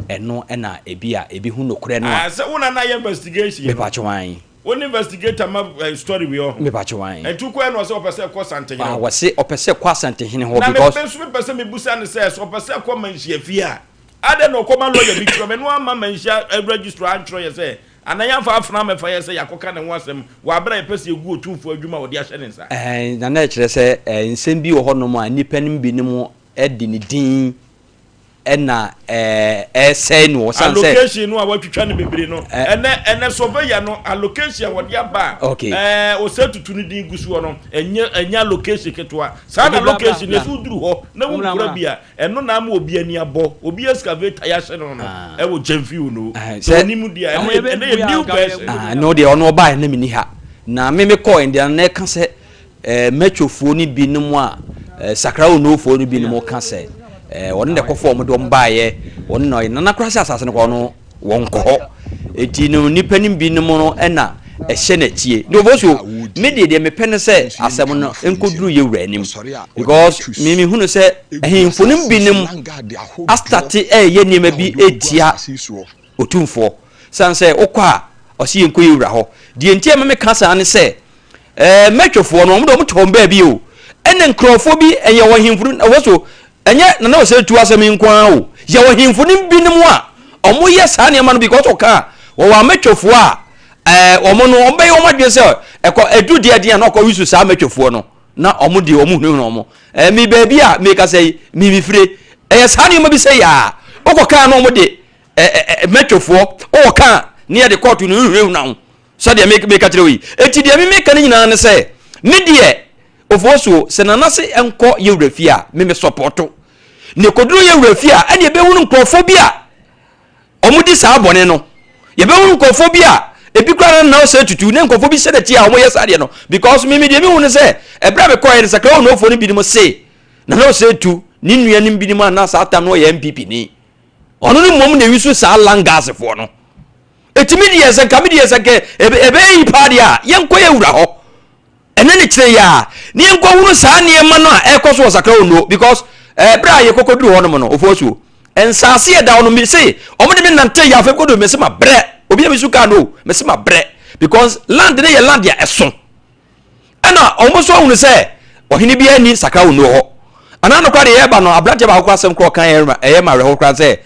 Speaker 3: eno na ebia ebi hu nokure no
Speaker 1: a se wona na investigation
Speaker 3: me pa chwan
Speaker 1: one investigator ma story we o
Speaker 3: me pa chwan
Speaker 1: entu ko no se opese ko sante hene
Speaker 3: wa se opese ko sante hene ho
Speaker 1: because na me so pese me busa ne se opese ko manhia fia ade no ko ma lawyer bi tro me no ama manhia register antro ye se ananya fa afna me fa ye se yakoka ne ho asem wa bra ye pese egu otumfo adwuma wo de ahye ne nsa
Speaker 3: na na kire se nsem bi wo ho no ma nipa nim bi nim edi ni din ena say no sanse
Speaker 1: allocation no a watwitwa ne bebre no ene surveyor no allocation wode aba o se tutu ne din gusu no enya allocation ketwa sa na allocation ne su duru ho na wo kura bia eno na ma obi ani abo obi excavator ya hye no e wo jamfiu no so ni mu dia ene new person
Speaker 3: no de ono ba na mini ha na me call in dia na ka se metwofuo ni bi no mu a sakrawo no fuo ni bi no mu ka se won de kofo mo dom baaye won no na krase asase ne ko no won ko eti no nipa nim bi no no na ehye na tie do boso me de me pene se asem no enkoduru ye wura nim because me hunu se ehimfo nim bi nim astarte ye niam bi etia otumfo sanse okwa osi enko ye wura ho de entie me kasa ne se metwofo no mo do mo tomba bi o ene nkrofo bi eye wo himfuru woso enye na o se tu asem nkwan o ye wo himfo nim bi nim a omo ye sa ne ma no because oka wo wa metwofo a omo no ombe omo dwe se eko edu de na okọ wisu sa metwofo no na omo de omo hunu no omo mi baby a me ka say mi fire sa ne ma bi say ya okoka na omo de metwofo o ka ne de court no hunu na so de me ka tire wi eti de me ka ni nyina ne say me de Oforisuo se nanase enko yewrafia me supporto ne koduru yewrafia ene ebe hunu nkrofobia omudi sa abone no ye be hunu nkrofobia ebi kwara na o se tutu ne nkrofobia se de ti a omoye sade no because me de me hunu se ebra be koye sakra o no ofo ni bi mo se na o se tu ni nua ni bi ni ma na sa atam no ye MPP ni ono ni mom na wisu sa langas fo no etimi de ye se ka me de ye se ke ebe yi party a ye nko yewra ho ene ne kire ya ni enko hunu sa ne ma no a ekoso sakra ono because bra ye kokoduru ho no no Oforisuo ensase e da ono mi say omo de me nante ya fe kodo me se ma bre obi e suka no me se ma bre because land ne ye land ya eso ana omo so hunu se ohini bia ni sakra ono ho ana no kwade ye ba no abrante ba ko asem kro kan ye ma re ho kran se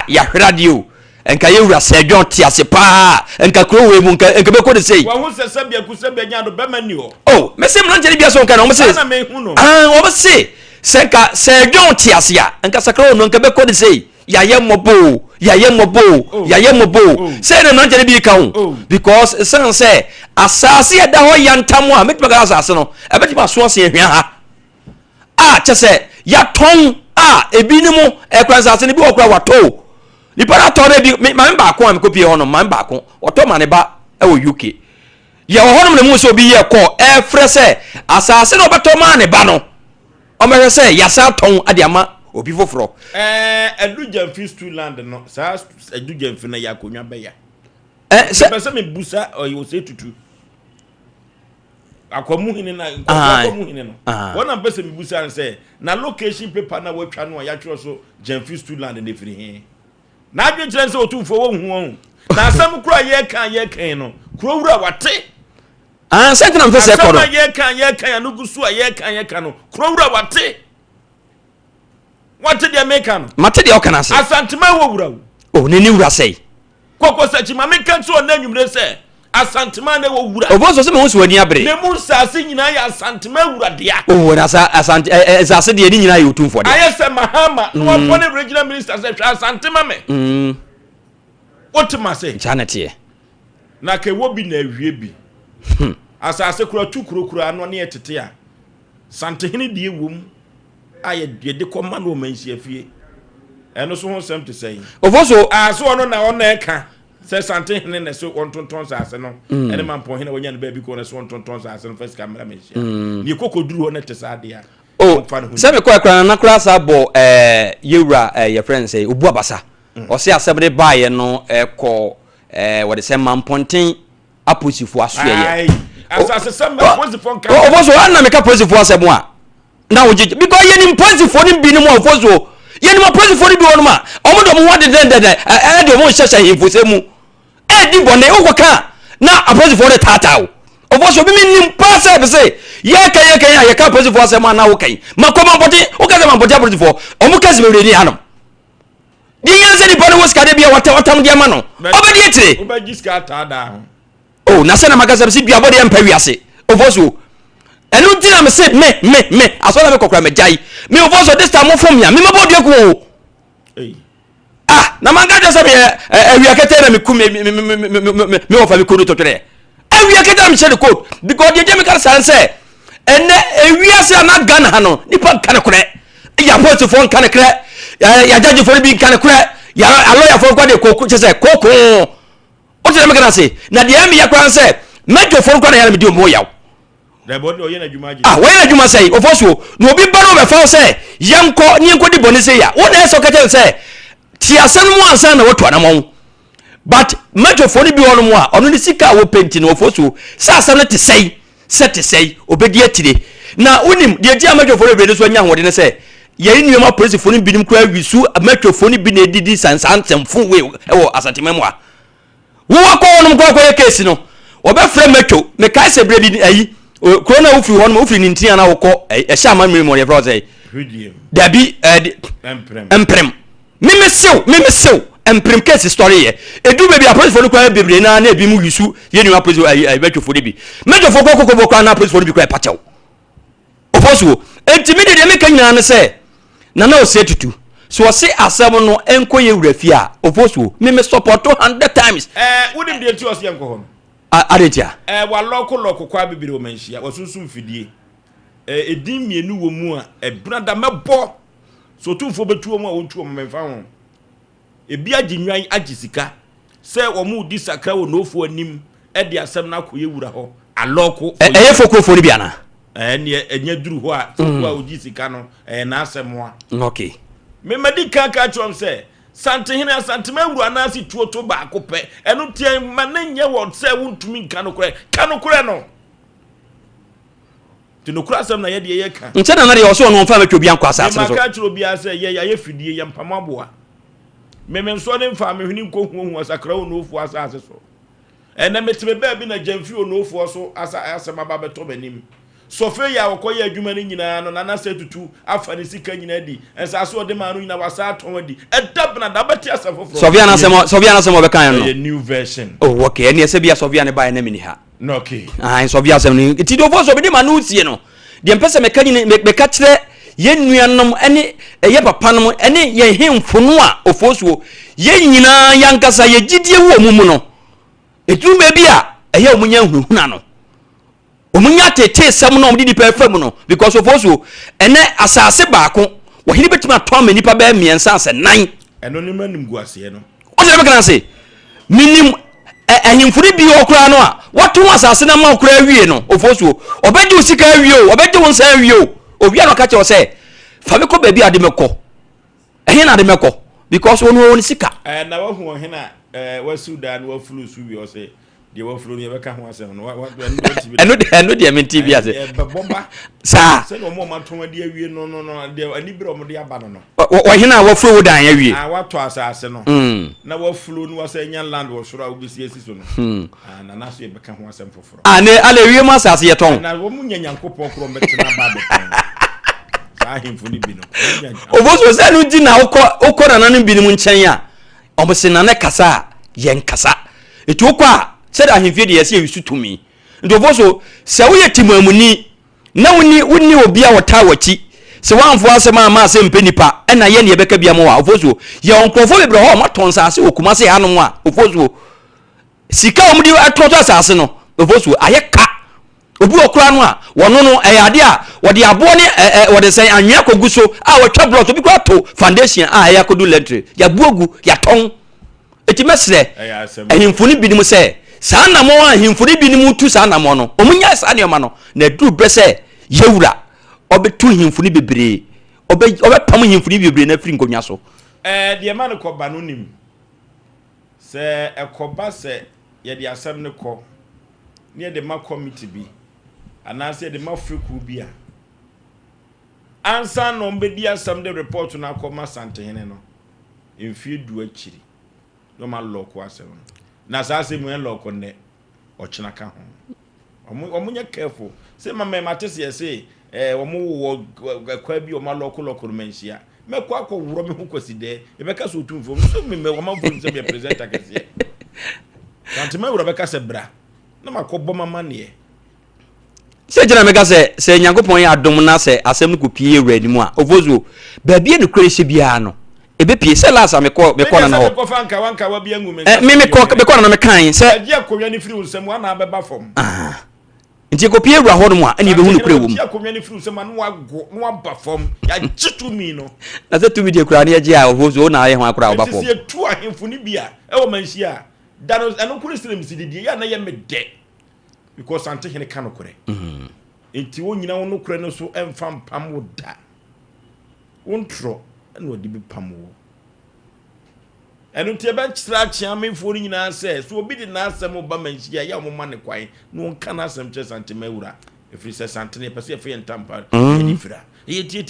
Speaker 3: ya hradio enka ye wura sedjon tiase pa enka kro we mu enka be ko de sei
Speaker 1: wa hu se sabia ku sabia nya do be mani ho
Speaker 3: me se mna jeri bia so nka na o me se
Speaker 1: na me hu no
Speaker 3: o me se senka sedjon tiase ya enka sakra no enka be ko de sei ya ye mobo se na jeri bi ka hu because sen se asase ya da ho yantam a metuma ga asase no e be ti ba so ase ehwa ha chese ya ton ebi ni mu e kran asase ni bi okra wato ni para tore bi ma mba ko am kopie hono ma mba ko oto ma ne ba e wo UK ye wo hono mu so bi ye ko e frese asase no beto ma ne ba no o me se ya sa ton ade ama obi foforo
Speaker 1: edujam fistu land no sa edujam fi na ya konwa be ya se me busa o yo se tutu akwamu hini na akwamu hini no wona pese me busa an se na location paper na watwa no ya tworo so jam fistu land na firi he na adwe kire se otumfo wo hu won na asam kura ye kan no kuro wura wate
Speaker 3: sentina mfese ko no
Speaker 1: ye kan no gusu ye kan no kuro wura wate de make no
Speaker 3: mate de okana se
Speaker 1: asantema wo wura
Speaker 3: o ne ni wura sei
Speaker 1: kokko sachi ma me kan so na nwumre se asantema na wo wura
Speaker 3: Oforisuo se me hu so ani abre
Speaker 1: ne mu sase nyina ya asantema wura dia
Speaker 3: na asante asase de ni nyina ya otumfo de
Speaker 1: ayese mahama no one regional minister se asantema me otima se
Speaker 3: chanete
Speaker 1: na ke wo bi na awie bi asase kura tukuro ano ne etete a santehene die wom aye de koma no manhia fie eno so ho sem te sei
Speaker 3: Oforisuo
Speaker 1: so ono na ono eka se santehene ne so ontonton sase no ene mampo hene wonya ne ba bi ko ne so ontonton sase no first camera manhia ni kokoduru ho ne te sa de a
Speaker 3: se me ko akra na kra sa bo yewura your friend say obu abasa o se asebde baaye no ko what they say mamponten aposifo aso ye
Speaker 1: asase sembe aposifo nka
Speaker 3: Oforisuo ana me ka aposifo asemo a na wo jeje because ye ni aposifo ni bi ni mo Oforisuo ye ni aposifo ni bi won ma omodo mo wade den de mo hyehye hifosemu di bone ukoka na aposifo de tata Oforisuo bi mi ni pasa be say ye kan ye ka aposifo asemo na wo kan makoma mpoti wo ka se mpoti aposifo omo ka se me ni hanom di yanse ni pano woska de bia watam de ma no obedi etire
Speaker 1: obedi ska ta da
Speaker 3: na se na magasa se bia body empa wiase Oforisuo enu dina me se me aso na me kokra me jai me Oforisuo this time mo fom ya me mabodi ku na manga just be ewia kete na mekum me ofa me kodo totore ewia kete na me share the code because the chemical sense ene ewia se na Ghana ha no nipa kan kore ya post phone kan kore ya judge for bi kan kore ya lawyer for kwade koku chese koku o tell me kan say na de am ya kwan say mejo for kwade ya me di o mo yaw
Speaker 1: the body o ye na djuma ji
Speaker 3: we na djuma say Oforisuo no obi ba no be fa say yenko di boni say ya wo na so kete say ti asem mu ansa na woto anamon but mejo for bi wono mu a ono ni sika wo penti na Oforisuo sa asem na te say set say obedi atire na unim de dia mejo for bi so anya hode ne say ye ni ma police for ni binim kwa wisu mejo for ni bi na edidi sansan fu we wo asantemam a wo akọ wonom kwa ye case no obe frɛ mejo me kai se bredi ayi corona ufi hon mo ufi nintia na wokɔ ehya ma mmiri mo ye fro say dabi emprem mimi sew emprem case story ye edu baby a police for no kwa bebre na ebi mu wisu ye ni ma police ayi mejo for bi mejo for kokoko kwa na police for bi kwa patew Oforisuo entimide de meka nyina ne say na Osei tutu so Osei asem no enko ye wurafi a Oforisuo mimi support 100 times
Speaker 1: wonim de ti Osei enko ho
Speaker 3: adetia
Speaker 1: wa loko kwa bibiri o manhia wasunsun fidie edin mienu wo mu a brada mebo so tumfo betuo mu a wontuo memfa ho ebi aginwan agisika se wo mu di sakra wo nofo anim de asem na koye wura ho aloko
Speaker 3: eye fokofo ni bia na
Speaker 1: ne enya duru ho a so a ogisika no na asem ho
Speaker 3: okay
Speaker 1: me medika ka chom se santehina santema wura na si tuoto ba akopɛ eno tie manenye wo se wontumi kanokore no tinokura asem na ye de ye ka
Speaker 3: nche na ye so no mfa metwo bia nkwa asase so
Speaker 1: maka chiro bia se ye fidie ye mpamaboa memenso ne mfa mehuni nkohu asakra wo no ofu asase so ena metime ba bi na jamfi wo no ofu so asema ba beto banim Osei Yaw Okoye adwuma ni nyina no na se tutu afa ni sika nyina di ensa so de ma no nyina wasa aton di edabna da beti asafofro
Speaker 3: Sofia na se mo be kan no
Speaker 1: the new version
Speaker 3: okay ene se bia Sofia ne ba na mini ha
Speaker 1: no okay
Speaker 3: Sofia se ni ti do Oforisuo be de ma no tie no de mpese me ka nyina me ka kire ye nuanom ene ye papa no ene ye hemfo no a Oforisuo ye nyina yankasa ye gidie wo mu no edwuma bia eye omunya hunhuna no omunya tete sam no omdi dipa fam no because Oforisuo ene asase baako wo hiri betima to ma nipa ba miensa ase nan
Speaker 1: eno ni manim guase no
Speaker 3: o se be kana se minim ehimfuri bi okura no a wato asase na ma okura wie no Oforisuo obedi usika wie o obedi wonsa wie o owi ano ka che o se fa me ko ba bi ade mekọ ehe na ade mekọ because onu oni sika
Speaker 1: na wa hu ohe na wa Sudan wa flu su wi o se de wa flu ni be ka ho asem no wa
Speaker 3: eno de menti bi ase
Speaker 1: bomba
Speaker 3: sa
Speaker 1: se no mo ma ton ade awie no de ani bro mo de aba no
Speaker 3: wa hina wa flu dan awie
Speaker 1: wa to asase no na wa flu no wa se nya land wo soro a obisi esi so no na so e be ka ho asem foforo
Speaker 3: ne ale wie ma asase ye ton
Speaker 1: na wo mu nya nyankopon kro mbetena ba be ton sa himfo ni bi no
Speaker 3: Oforisuo se no di na ukọ na nan bi ni mu nchen ya obose na ne kasa ye nkasa etu ukọ said ahimfie de yesi ewisu tumi ndo Oforisuo se wo ye timamuni na woni obi a wota wachi se wanfo asema ma Asem Mpe Nipa na ye ne yebeka bia mo wa Oforisuo ye onkrofo bebre ho matonsa ase okumase ha no a Oforisuo sika omudi atoto asase no Oforisuo ayeka obi okura no a wono no eyade a wode abo ne wode sen anwea koguso a wotwa block obi kwa to foundation a ya kodu letre ya buogu ya ton etimesre ehimfuni binim se sana mo ahimfuni binim tu sana mo no omunya sana yoma no na duru brese yewura obetu himfuni bebre obepam himfuni bebre na firi nkonya so
Speaker 1: de ma ne ko ba no nim se ekoba se ye de asem ne ko ne de ma committee bi ana se de ma freku bi a ansa no mbedi asem de report na akoma santehene no emfie du akiri no ma loko asem na sa se mu en loko ne ochina ka ho omunya careful se mama matese ye se omu wo kwa bi o ma loko no menhia me kwa ko wuro me ho kwaside e be ka so tumfo so me o ma fu se be presenter kese tanti me wuro be ka se bra na makobo mama ne
Speaker 3: se jina me ka se nyankopon ya adom na se asem ko pie wura ni mu a Oforisuo ba bia ne kwere hye bia no ebe pie se last me ko na no
Speaker 1: me ko fanka wanka wa bia ngume
Speaker 3: me ko na me kan se
Speaker 1: agia akonnwa ni firi unsem wa na beba fom
Speaker 3: nti ko pie wura ho no mu a ene be hunu kure wo mu
Speaker 1: agia akonnwa ni firi unsem no wa go no wa ba fom ya gitu mi no
Speaker 3: na se tumi de kura na agia ofozo na aye ho akura ba fom
Speaker 1: se tu ahemfo ni bia e wo manhia dano eno kure sire msididi ya na ye me de because ante hene kan kure enti wo nyina wo no kure no so emfa mpam wo da wontro na odi bi pam wo enu tie ba kyra chiamefo ni nyina se so obi di na asem ba manhia ya mo ma ne kwan no nka na asem che santema wura efiri se santene pese efe ntampa ni fira ye tie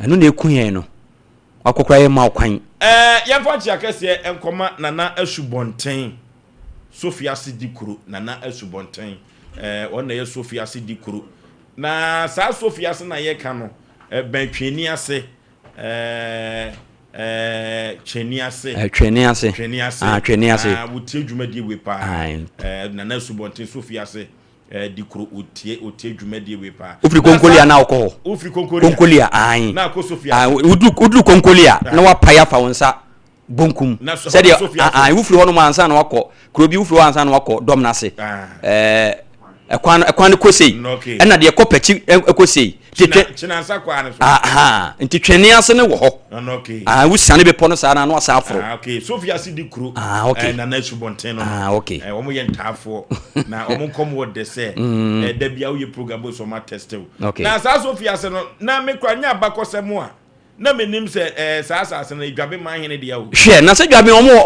Speaker 3: enu na eku yen no akokora ye ma kwan
Speaker 1: yemfa chia kese enkoma nana asubonten Sofia Sidikuru nana asubonten ona ye Sofia Sidikuru na sa Sofia se na ye ka no ben twani ase twani ase wotie dwumadi we pa nana asubonten Sofia se dikuru otie dwumadi we pa
Speaker 3: ufri konkolia na okọ
Speaker 1: ufri konkolia na ko Sofia
Speaker 3: udu konkolia na wa paya fa wonsa bonkum said ufri hono mansa na wakọ krobi ufri wansa na wakọ dom na se ekwan kosei ena de ekopachi ekosei
Speaker 1: chinansa kwa ne so
Speaker 3: nti twene ase ne wo ho wusiane be pono sa na no asa afro
Speaker 1: okay Sofia Sidikuru na na subonten
Speaker 3: no
Speaker 1: omo ye ntafo na omo kom wo de se da bia wo ye program bo so ma test na sa Sofia se no na me kwanya abakosem a na menim se sa na dwabe man hene de yawo
Speaker 3: hwe na se dwabe omo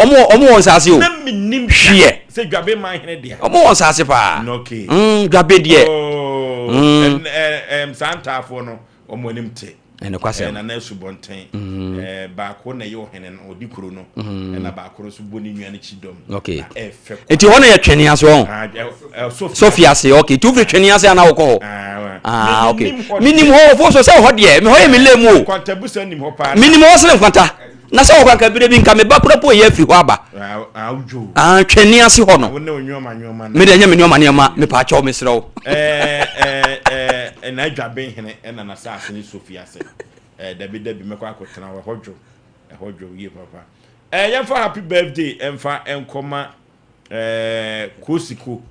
Speaker 3: won sase o
Speaker 1: na menim hwe se dwabe man hene de
Speaker 3: omo won sase pa
Speaker 1: okay
Speaker 3: dwabe de
Speaker 1: santa afo no omo nim te
Speaker 3: ene kwase
Speaker 1: na na subonten ba ko na yo hene no odikuru no na ba ko so boni nwane chidom
Speaker 3: okay enti hono ye twene ase ho Sofia se okay tu fi twene ase ana wokọ okay minim ho fo so se ho de me ho ye me lemu o
Speaker 1: kwantabusa nim ho pa
Speaker 3: minim ho se kwanta na se ho kwanka bire bi nka me ba propo ye fi ho aba
Speaker 1: awjo
Speaker 3: twene ase ho no
Speaker 1: wona onwoma
Speaker 3: me de nya me nyoma me pa cha o me srew
Speaker 1: na dwabe hene na sase ni Sofia se dabi mekwa akotena wa hodjo ye papa yemfa happy birthday emfa enkoma kosiko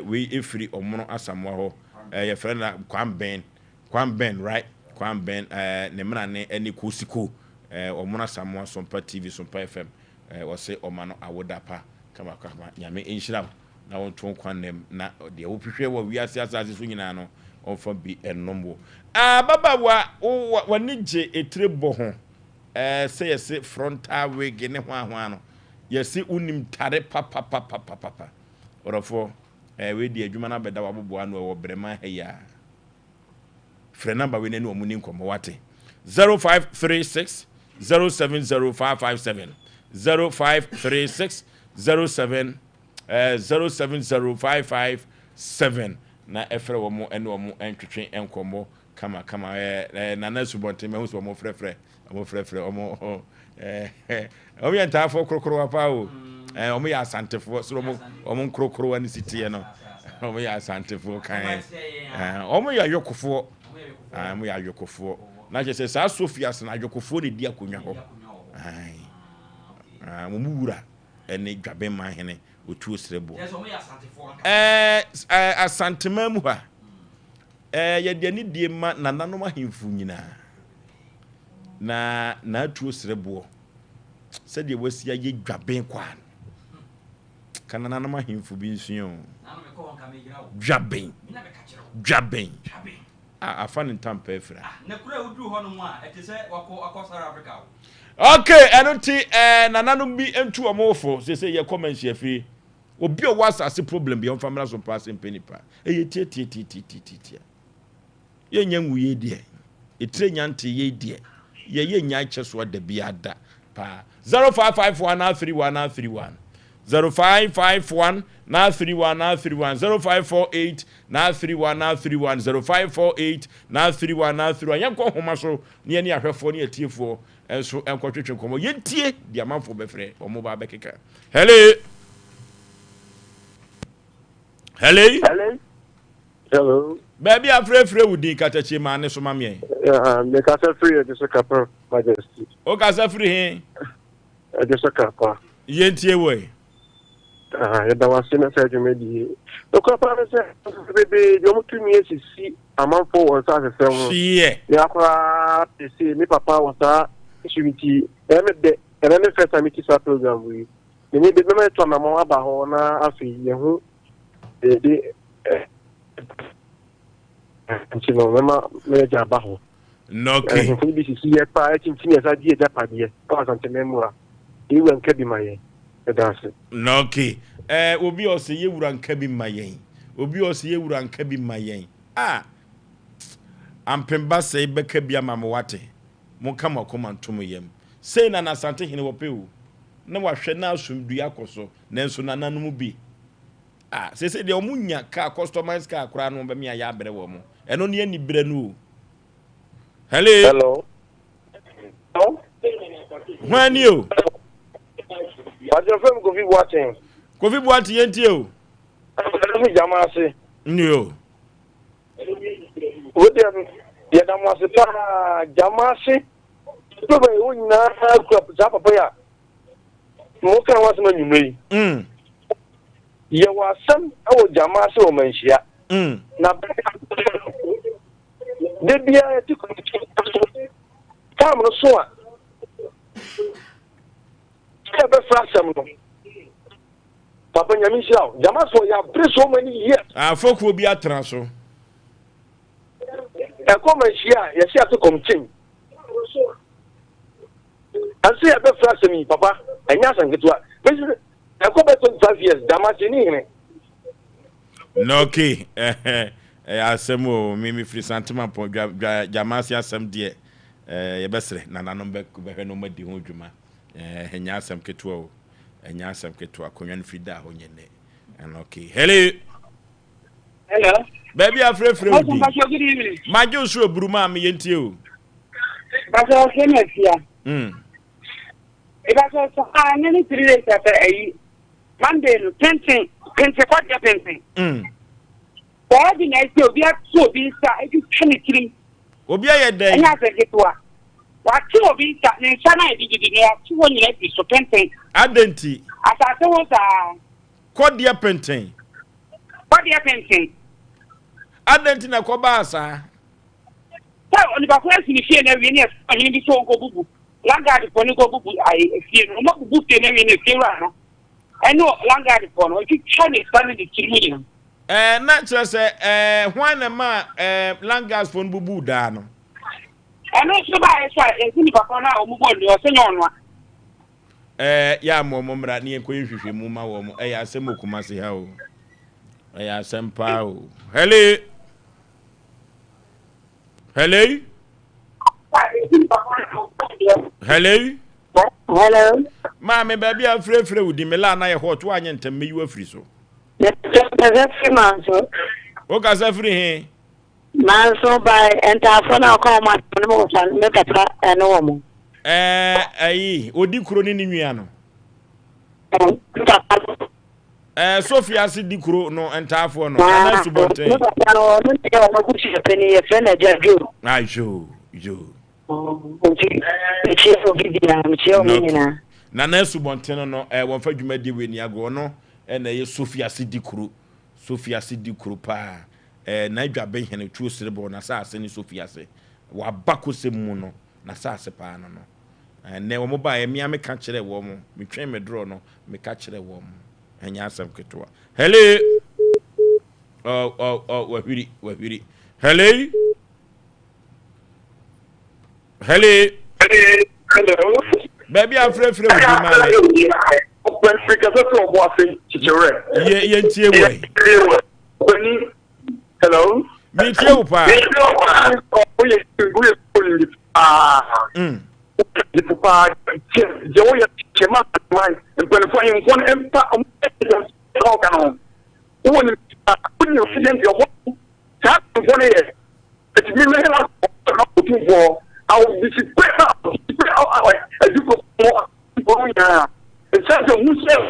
Speaker 1: we efiri omono asamwa ho ye friend Kwan Ben right Kwan Ben ne mra ne eni kosiko omono asamwa Sompa TV Sompa FM wose omano awodapa kama nyame enhira na wonton kwanem na de wo hwehwe wo wiase asase so nyina no onfa bi enombo baba wa nije etrebo ho say yes frontal wig ne hwa no yes unim tare papa orofo we di adwuma na beda wa boboa no wo brema heya frɛ number we ne no omuni nkomo wate 0536 070557 0536 070557 na efre wo mo ene wo mo entwetwe enkomo kama na na subonten me hu so mo frefre omo omo yenta afọ krokro apa o omo ya asantefo so omo krokro ani sitie no omo ya asantefo kan omo ya yokofo omo ya yokofo na je se sa Sofia se na yokofo ne di akonwa ho mo muwura ene dwabe man hene otu osrebo asantema mu ha ye de ni die ma nananom ahemfu nyina na atu osrebo se de wasia ye dwabe kwa kana nananom ahemfu bi nsuo dwabe afa ne ntampa efra
Speaker 3: na kura udu ho no mu a etese wako South Africa
Speaker 1: okay enoti nananom bi entu omofo se ye comment ye fi obi o wasase problem bi on family so pass Asem Mpe Nipa ye tie ye nyanwu ye die etre nyante ye die ye nya kyeso da bi ada pa 0551931931 0551 931 0548 931 0548 931 yanko homa so ne ne ahwefo ne atiefo enso enkotwetwe komo yentie di amanfo befre omo ba bekeka hello Baby afre wudi katachi ma ne so ma me.
Speaker 18: Me kasa free de so kapa majesty.
Speaker 1: O kasa free he.
Speaker 18: De so kapa.
Speaker 1: Yentie we.
Speaker 18: Ya da wase na sa dwuma di. O kapa na se bebe de mo tumi esisi amanfo won sa se fem.
Speaker 1: Fiye.
Speaker 18: Ya kwa pese mi papa won sa shimiti. Me first time ki sa program we. Me be me to na mo aba ho na afi ye hu de nti no me ja ba ho.
Speaker 1: Okay.
Speaker 18: Nti bi si ye pa nti esa die ja pa die. Pa sante memura. Iwe nka bi maye. Edase.
Speaker 1: Okay. Obi ose ye wura nka bi mayen. Obi ose ye wura nka bi mayen. Ampemba sei beka bi ama wate. Mo kama koma ntomo yem. Sei na nasante hene wo pewu. Na wahwe na asumdu akoso. Nanso nananum bi. Sese de omunya ka customize ka akura no ba mi aya bere wo mo. Eno ne ani bere no. Hello. When you?
Speaker 18: What your friend go be watching?
Speaker 1: Go be watching yentie o.
Speaker 18: I'm jamase.
Speaker 1: Nyo.
Speaker 18: What dem ya damase pa jamase. To be wonna ku papa ya. Mo kan wasu na nyumei. Ya wasam awo jamase o manhia. Na de bia ti ko tam no so a e be frasam no papa nyami sia jamase o ya bre so many years
Speaker 1: Folk will be atra so
Speaker 18: e ko manhia ya sia to komtin anse ya be frasam papa anya sanketua e ko be 25 years jamase ni hene
Speaker 1: no okay Asem o mimi free sentiment po jamase asem de ye besre na nanom be no madi ho dwuma enya asem keto o enya asem keto akonwan frida ho nyene and okay hello baby afre udi majo so buruma me yentie o
Speaker 6: baso kemesia baso so ani 3 days after ayi Monday no pension kwa dia pension Body nice obi so bi sa e ju twenty
Speaker 1: obi aye den
Speaker 6: anya se getwa wa ti obi sa ne nsa na e di ne ati woni na bi so penten
Speaker 1: adenti
Speaker 6: asase wo sa
Speaker 1: kodia penten adenti na ko ba sa
Speaker 6: ta oni ba ko esi ni fie na wi ne ani bi so ko bubu langard ko ni ko bubu ai fie no mo bubu te na wi ne fie ra no eno langard ko no ju chane stand di kirimi no
Speaker 1: na chese hwan ma langas phone bubu da no
Speaker 6: eno so ba e ni papa na omubo ni o se nyon wa
Speaker 1: ya momra ni enko hwehwe mu ma wo mo ya asem okumase ha o ya asem pa o hello ma me baby afrefre udi me la na ye hot wa anye ntem me yu afri so o ka sa free he
Speaker 7: man so by enter for na come ma no san me katra eno mo
Speaker 1: ayi odi kuro ni nwia no Sophia si di kuro no entafo no na subonten
Speaker 7: no te o ku si peni e fena jajo
Speaker 1: ai jo na subonten no won fa dwuma di we ni ago no na ye Sophia si di kuro pa na dwabe hene tuo sirebo na sa ase ni Sophia se wa bako se mu no na sa ase pa no na wo mo ba ye mi ameka kire wo mo mi twen me draw no me ka kire wo mo enya asem ketwa hello wahiri hello baby afrefre wo di ma
Speaker 18: open speaker so bo afi chichere
Speaker 1: ye ntie we
Speaker 18: hello
Speaker 1: mi tie wo pa
Speaker 18: the papa Joya Chema mine and when flying one empire talk on when you send your tap one year it's been for I'll be I do more it's such a who says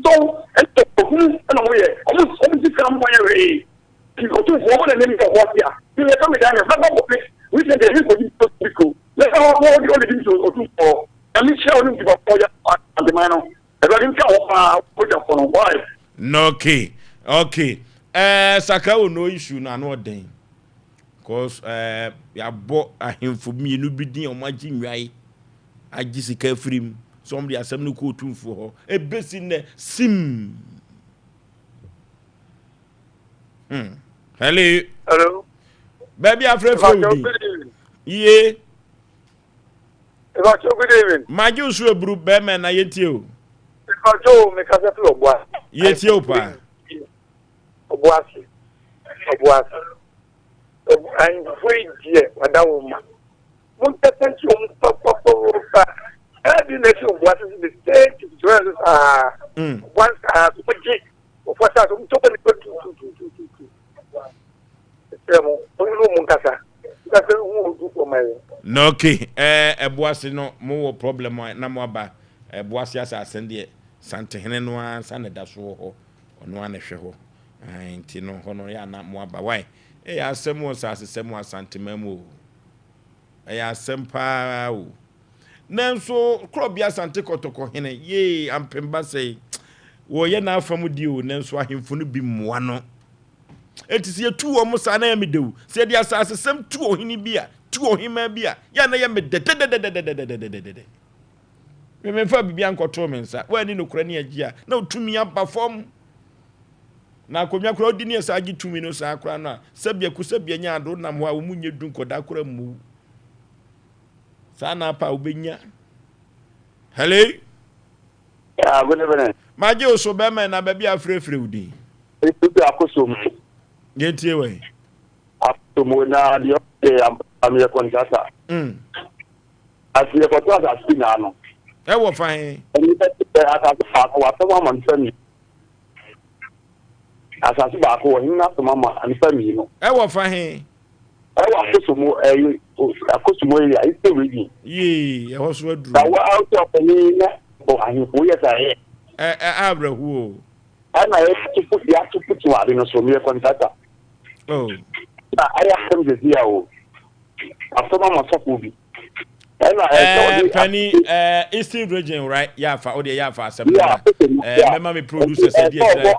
Speaker 18: so and who and almost come way you go to one and then you what here. You come down and we said the people you go. Let all the only things to for. And we shall give up for the man. I didn't go put up on why.
Speaker 1: No, okay. Saka will no issue na no den. Cause ya bought a him for me no be on my gym right. I just care for him. Somebody has some no to for her. A best in the sim. Hello. Baby, I'm afraid for you. Yeah.
Speaker 18: About your good evening.
Speaker 1: My juice will brew Beman, I yet you.
Speaker 18: About Joe, make us a flow.
Speaker 1: Yet you, pa.
Speaker 18: Obuasi. I'm free, dear, Madame Woman. Won't attend to Papa. I didn't know what is the state to dress. Once I have what I don't talk
Speaker 1: no, okay. Boasi no more problem. No more ba. Boasi as I send it. Santa Henry Santa Dasso or no one a show. Ain't no honor ya not more ba. Why? Asem was as the same was Santa Memo. Asem Pa. Nanso Crobia Santa Cotoko Hene. Yea, I'm Pemba say. Wo ye na famu di o nanso ahemfo no bi mmoa no etisi etu wo mo sa na ya medewu se dia asase sem tu ohini bia tu ohima bia ya na ya mede me fa bibia nkoto me nsa wa ni nokura ne agia na otumi aba fom na akomya kura odi ne sa agi tumi no sa akura no sabia ku sabia nya ado nam ho a wo munye du nkoda akura mu sa na pa obenya hello
Speaker 19: good evening.
Speaker 1: Maji oso bema na baby afrefre udi.
Speaker 19: Ebi akosom.
Speaker 1: Yentie we.
Speaker 19: Akosom na dio am ye contractor. Asi ye contractor spina no.
Speaker 1: E wo fan.
Speaker 19: Ata wa man fami. Asasi ba ko hinna so mama an fami no.
Speaker 1: E wo fan. E
Speaker 19: wo akosom ya ise we.
Speaker 1: Ye ho so aduru.
Speaker 19: Da wa out of ni na o ahifo ye sa ye.
Speaker 1: Abrahu.
Speaker 19: Ana to put you out in a so me contractor.
Speaker 1: Oh.
Speaker 19: I am the dia o. After mama so bi.
Speaker 1: Penny Eastern region right? Yeah, for the yeah for Asem. Remember me producers said yes.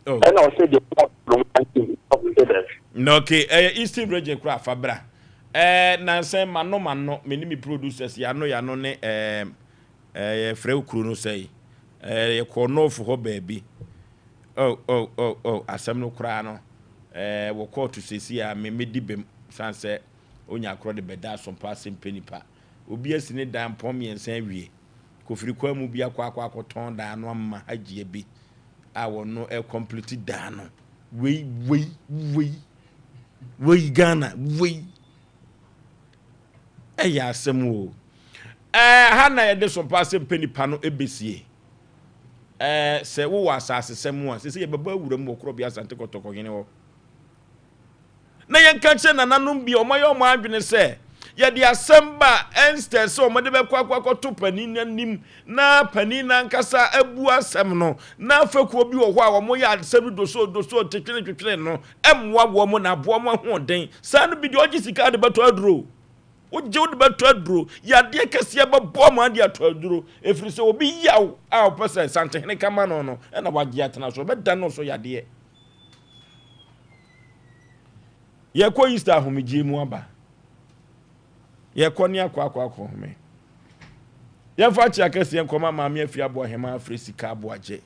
Speaker 1: Oh.
Speaker 19: And I said the
Speaker 1: no okay, Eastern region cra fabra. Na say mano me ni me producers ya no ne freu kru no say ye kono fo ho baabi. Oh Asem no kra no wo court to sesi ya me medibem san say onya akro de beda Sompa Asem Mpe Nipa obi asine dan pom yensan wie kofiri kwa mu bi akwa akoton dan no amma agie bi a wono complete dan no we Ghana we ya Asem o ha na ye de Sompa Asem Mpe Nipa no ebesie se wo asase semu a se ye baba wuram okro bi asante kotoko hene ho na yen kanche na nanom bi omaye omo adwene se ye de asemba enster so mo de be kwakwa to pani nanim na pani na nkasa abu asem no na fakuo bi wo ho a wo mo ya asem doso tetwene no emwa wo mo na bo mo ho den sa no bi de ogi sika de beto aduro oje wo de beto aduro ya de kase ba bo mo ade ato aduro efiri se obi yaw a opese sante hene kama no na wagye atena so be dan no so ya de ye ko Easter ahomegye mu aba ye ko ne akwa home ye fa chi akase ye nkoma maame afia bo hema afresika Aboagye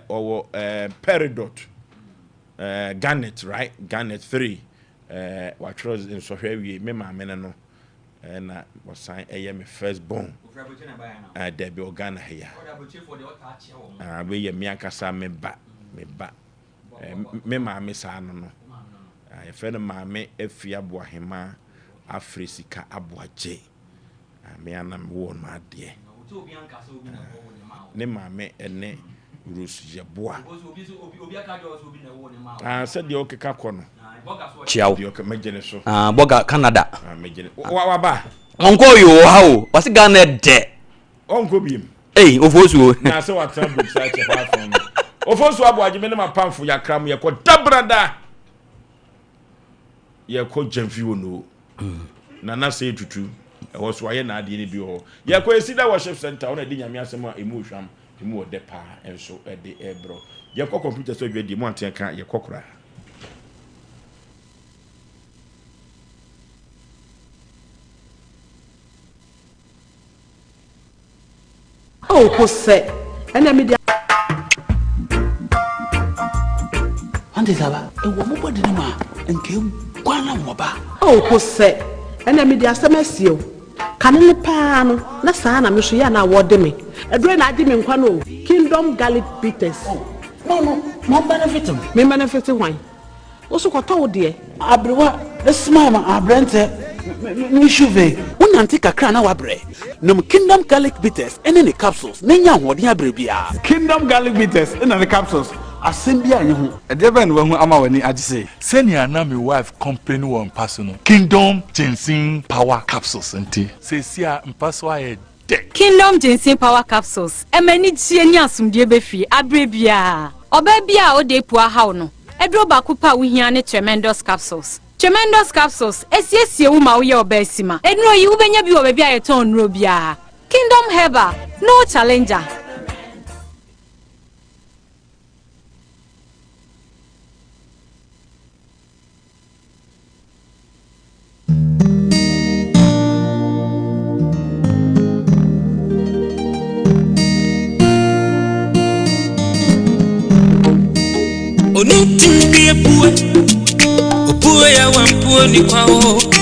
Speaker 1: owo peridot Garnet right Garnet 3 what was in so hwe me maame no na wasan eye me first born there be organa here we ye me akasa me ba me maame sa no I feel maame afia bo hema afresika Aboagye me anam wo no ade ne maame ene Rus Yeboa said the okeka kono
Speaker 3: chiao
Speaker 1: mejene so
Speaker 3: boga Canada
Speaker 1: mejene wa ba
Speaker 3: onko yo ha o wasi Ghana de
Speaker 1: onko biem
Speaker 3: Oforisuo
Speaker 1: na se wa travel search platform Oforisuo Aboagye me ne mapamfo yakram ye ko dabrada ye ko jamfiwo no na say tutu e wo so aye na ade ni bi ho ye ko esida worship center ona di nyame asem a emu hwam emu odepa enso e de ebro ye ko computer so dwedi mu anten kan ye kokora
Speaker 16: ko se ene media
Speaker 15: ande saba e wo mo bodi ni ma nke kwana mo ba
Speaker 16: ko se ene media asemesio kanene pa no na saa na me so ya na wode me edure na ade me nkwa no Kingdom Garlic Bitters
Speaker 15: no mo benefit
Speaker 16: me benefit wan wo so ko to de
Speaker 15: abrewa esma ma abrente me chuve unanti kakra na wabre no Kingdom Garlic Bitters ene ne capsules nenya hoden abre bia
Speaker 20: Kingdom Garlic Bitters ene ne capsules
Speaker 15: asem bia nye ho
Speaker 20: ede ben wo hu ama wani agise
Speaker 21: senior na my wife complain won paso no Kingdom Ginseng Power Capsules nti se sia mpaso aye de
Speaker 22: Kingdom Ginseng Power Capsules emani tie ni asumdie befi abre bia oba bia o de pua haw no edro ba kupa wo hia ne tremendous capsules esiesie wo ma wo ye oba sima enro yi wo benya bi wo ba bia ye ton nro bia Kingdom Herbal no challenger
Speaker 23: Onitimbi epue opue ya wampue ni kwao